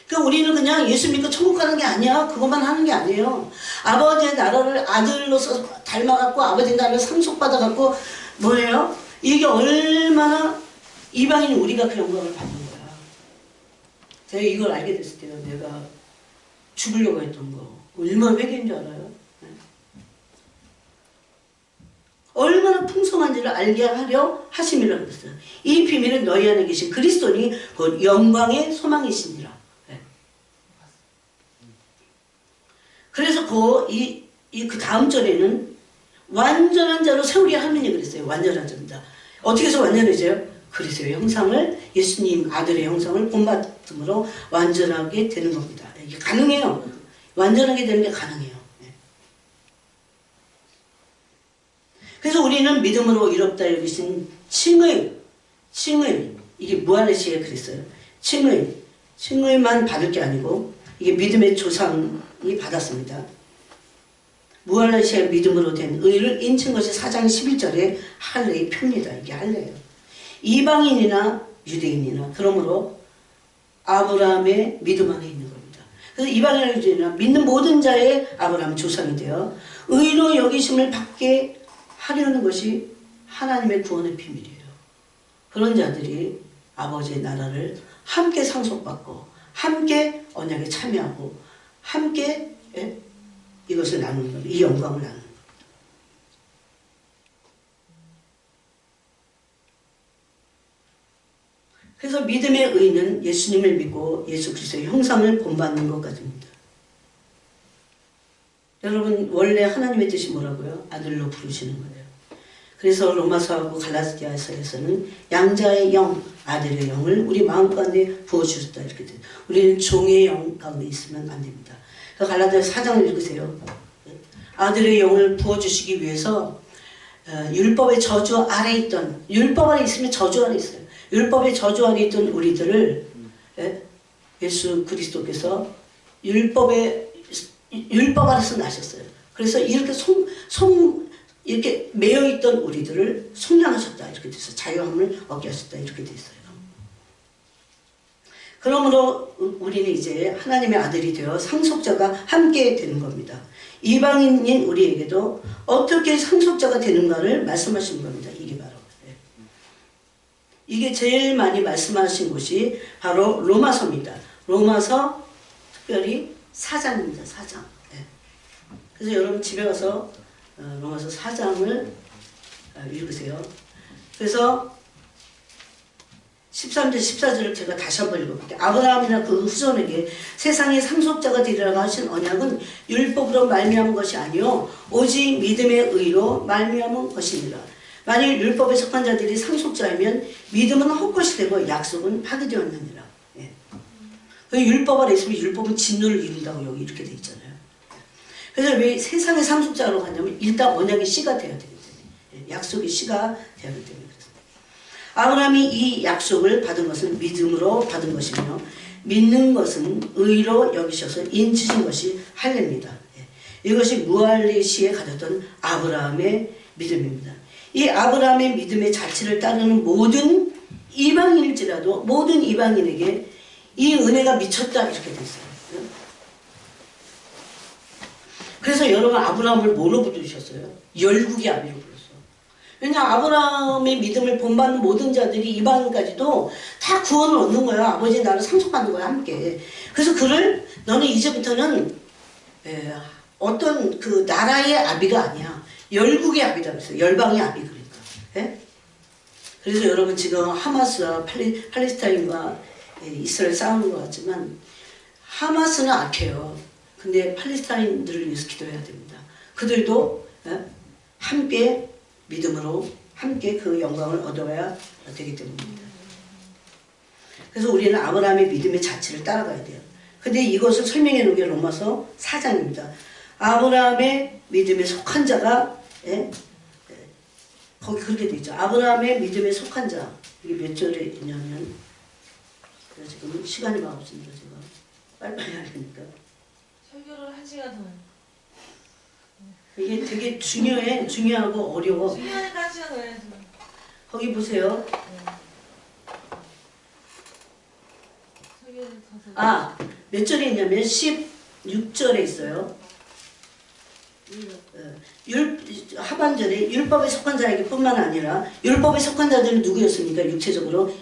A: 그러니까 우리는 그냥 예수 믿고 천국 가는 게 아니야. 그것만 하는 게 아니에요. 아버지의 나라를 아들로서 닮아갖고 아버지의 나라를 상속받아갖고 뭐예요? 이게 얼마나 이방인 우리가 그 영광을 받는 거야. 제가 이걸 알게 됐을 때요. 내가 죽으려고 했던 거 얼마나 회개인 줄 알아요? 네. 얼마나 풍성한지를 알게 하려 하심이라고 그랬어요. 이 비밀은 너희 안에 계신 그리스도니 곧 영광의 소망이시니라. 네. 그래서 그 다음 절에는 완전한 자로 세우게 하느니 그랬어요. 완전한 자입니다. 어떻게 해서 완전해져요? 그리스도의 형상을 예수님 아들의 형상을 본받음으로 완전하게 되는 겁니다. 이게 가능해요. 완전하게 되는 게 가능해요. 그래서 우리는 믿음으로 이롭다 여기신 칭의 이게 무한의시에 그랬어요. 칭의만 받을 게 아니고 이게 믿음의 조상이 받았습니다. 무한의시에 믿음으로 된 의를 인친 것이 4장 11절에 할례의 표입니다. 이게 할례예요. 이방인이나 유대인이나 그러므로 아브라함의 믿음 안에 있는 겁니다. 그래서 이방인이나 유대인이나 믿는 모든 자의 아브라함 조상이 되어 의로 여기심을 받게 하려는 것이 하나님의 구원의 비밀이에요. 그런 자들이 아버지의 나라를 함께 상속받고 함께 언약에 참여하고 함께 이것을 나누는 겁니다. 이 영광을 나누는 겁니다. 그래서 믿음의 의는 예수님을 믿고 예수 그리스도의 형상을 본받는 것 같습니다. 여러분 원래 하나님의 뜻이 뭐라고요? 아들로 부르시는 거예요. 그래서 로마서하고 갈라디아서에서는 양자의 영, 아들의 영을 우리 마음 가운데 부어주셨다 이렇게 돼요. 우리는 종의 영 가운데 있으면 안 됩니다. 갈라디아서 4장을 읽으세요. 아들의 영을 부어주시기 위해서 율법의 저주 아래 있던 율법 아래 있으면 저주 아래 있어요. 율법의 저주 아래 있던 우리들을 예수 그리스도께서 율법 아래서 나셨어요. 그래서 이렇게 이렇게 매여있던 우리들을 속량하셨다 이렇게 돼서 자유함을 얻게 하셨다 이렇게 돼 있어요. 그러므로 우리는 이제 하나님의 아들이 되어 상속자가 함께 되는 겁니다. 이방인인 우리에게도 어떻게 상속자가 되는가를 말씀하시는 겁니다. 이게 바로 이게 제일 많이 말씀하신 곳이 바로 로마서입니다. 로마서 특별히 4장입니다. 4장. 그래서 여러분 집에 가서 로마서 4장을 읽으세요. 그래서 13절 14절을 제가 다시 한번 읽어볼게요. 아브라함이나 그 후손에게 세상의 상속자가 되리라고 하신 언약은 율법으로 말미암은 것이 아니요 오직 믿음의 의로 말미암은 것이니라. 만일 율법에 속한 자들이 상속자이면 믿음은 헛것이 되고 약속은 파기되었느니라. 율법 아래 있으면 율법은 진노를 이룬다고 여기 이렇게 돼 있잖아요. 그래서 왜 세상의 상속자로 가냐면 일단 언약의 씨가 되어야 되기 때문에 약속의 씨가 되어야 되기 때문에 아브라함이 이 약속을 받은 것은 믿음으로 받은 것이며 믿는 것은 의로 여기셔서 인치신 것이 할례입니다. 이것이 무할례시에 가졌던 아브라함의 믿음입니다. 이 아브라함의 믿음의 자체를 따르는 모든 이방인일지라도 모든 이방인에게 이 은혜가 미쳤다 이렇게 돼 있어요. 그래서 여러분 아브라함을 뭐로 부르셨어요? 열국의 아비로 불렀어요. 왜냐하면 아브라함의 믿음을 본받는 모든 자들이 이방인까지도 다 구원을 얻는 거예요. 아버지의 나라를 상속받는 거야 함께. 그래서 그를 너는 이제부터는 어떤 그 나라의 아비가 아니야. 열국의 아비다 그랬어요. 열방의 아비 그러니까. 그래서 여러분 지금 하마스와 팔레스타인과 이스라엘 싸우는 것 같지만 하마스는 악해요. 근데 팔레스타인들을 위해서 기도해야 됩니다. 그들도 함께 믿음으로 함께 그 영광을 얻어야 되기 때문입니다. 그래서 우리는 아브라함의 믿음의 자체를 따라가야 돼요. 근데 이것을 설명해 놓은 게 로마서 4장입니다. 아브라함의 믿음에 속한 자가 거기 그렇게 돼 있죠. 아브라함의 믿음에 속한 자. 이게 몇 절에 있냐면, 제가 지금 시간이 막 없습니다. 제가 빨리빨리 하니까.
B: 설교를 한 시간 더.
A: 이게 되게 중요하고 어려워.
B: 중요하니까 한 시간 더 해야죠.
A: 거기 보세요.
B: 설교를 더.
A: 아, 몇 절에 있냐면 16절에 있어요. 하반절에 율법에 속한 자에게 뿐만 아니라 율법에 속한 자들은 누구였습니까? 육체적으로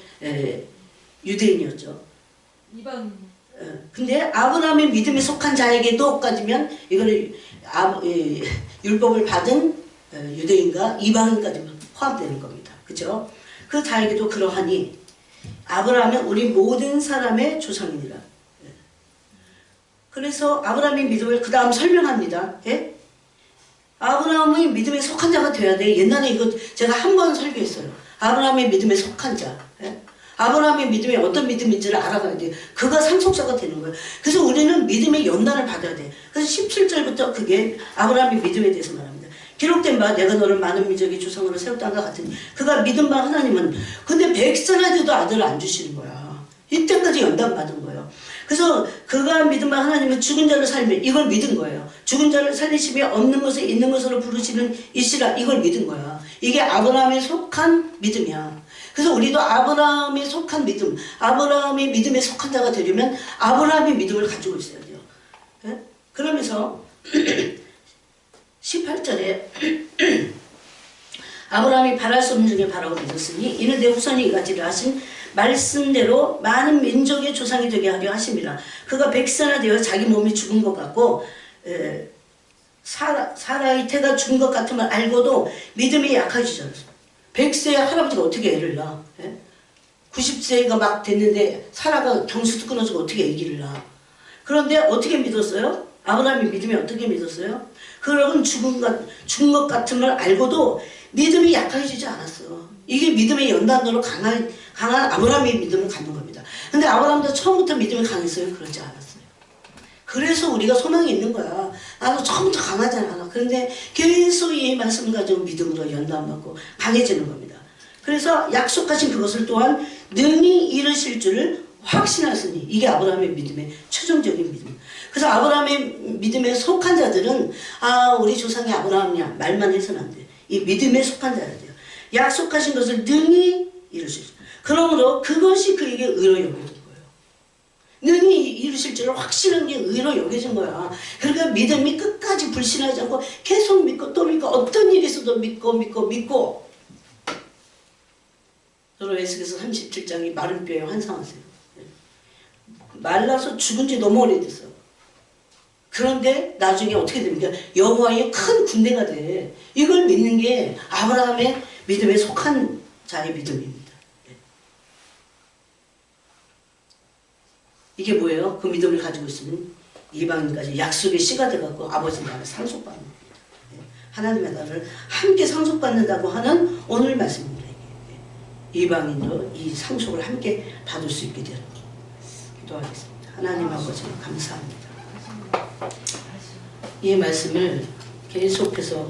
A: 유대인이었죠.
B: 이방.
A: 근데 아브라함의 믿음에 속한 자에게도까지면 이거는 율법을 받은 유대인과 이방인까지 포함되는 겁니다. 그죠? 그 자에게도 그러하니 아브라함은 우리 모든 사람의 조상이니라. 그래서 아브라함의 믿음을 그 다음 설명합니다. 예? 아브라함의 믿음에 속한 자가 돼야 돼. 옛날에 이거 제가 한 번 설교했어요. 아브라함의 믿음에 속한 자. 예? 아브라함의 믿음이 어떤 믿음인지를 알아가야 돼. 그가 상속자가 되는 거예요. 그래서 우리는 믿음의 연단을 받아야 돼. 그래서 17절부터 그게 아브라함의 믿음에 대해서 말합니다. 기록된 바 내가 너를 많은 민족의 조상으로 세웠다는 것 같으니 그가 믿은 바 하나님은 근데 백선하지도 아들을 안 주시는 거야. 이때까지 연단 받은 거예요. 그래서 그가 믿은 바 하나님은 죽은 자를 살며 이걸 믿은 거예요. 죽은 자를 살리시며 없는 것을 있는 것으로 부르시는 이시라 이걸 믿은 거야. 이게 아브라함에 속한 믿음이야. 그래서 우리도 아브라함에 속한 믿음, 아브라함의 믿음에 속한 자가 되려면 아브라함의 믿음을 가지고 있어야 돼요. 예? 그러면서 18절에 아브라함이 바랄 수 없는 중에 바라고 믿었으니 이는 내 후손이 이같이를 하신 말씀대로 많은 민족의 조상이 되게 하려 하심이라. 그가 백선화되어 자기 몸이 죽은 것 같고 사라의 태가 죽은 것 같음을 알고도 믿음이 약해지지 않았어. 100세의 할아버지가 어떻게 애를 낳아? 90세가 막 됐는데 사라가 경수도 끊어지고 어떻게 아기를 낳아? 그런데 어떻게 믿었어요? 아브라함이 믿음이 어떻게 믿었어요? 그러면 죽은 것 같음을 알고도 믿음이 약해지지 않았어. 이게 믿음의 연단으로 강한 아브라함의 믿음을 갖는 겁니다. 근데 아브라함도 처음부터 믿음이 강했어요? 그렇지 않았어요. 그래서 우리가 소망이 있는 거야. 나도 처음부터 강하지 않아. 그런데 계속 이 말씀을 가지고 믿음으로 연단받고 강해지는 겁니다. 그래서 약속하신 그것을 또한 능히 이루실 줄을 확신하시니 이게 아브라함의 믿음의 최종적인 믿음. 그래서 아브라함의 믿음에 속한 자들은 우리 조상이 아브라함이야 말만 해서는 안 돼. 이 믿음에 속한 자야 돼요. 약속하신 것을 능히 이루실 줄. 그러므로 그것이 그에게 의로 여겨진 거예요. 능히 이루실 줄을 확신한 게 의로 여겨진 거야. 그러니까 믿음이 끝까지 불신하지 않고 계속 믿고 또 믿고 어떤 일이 있어도 믿고 저는 에스겔서 37장이 마른 뼈에 환상하세요. 말라서 죽은 지 너무 오래됐어. 그런데 나중에 어떻게 됩니까? 여호와의 큰 군대가 돼. 이걸 믿는 게 아브라함의 믿음에 속한 자의 믿음입니다. 이게 뭐예요? 그 믿음을 가지고 있으면 이방인까지 약속의 씨가 돼갖고 아버지 나라를 상속받는 겁니다. 하나님의 나라를 함께 상속받는다고 하는 오늘 말씀입니다. 이방인도 이 상속을 함께 받을 수 있게 되는 기도하겠습니다. 하나님 아버지 감사합니다. 이 말씀을 계속해서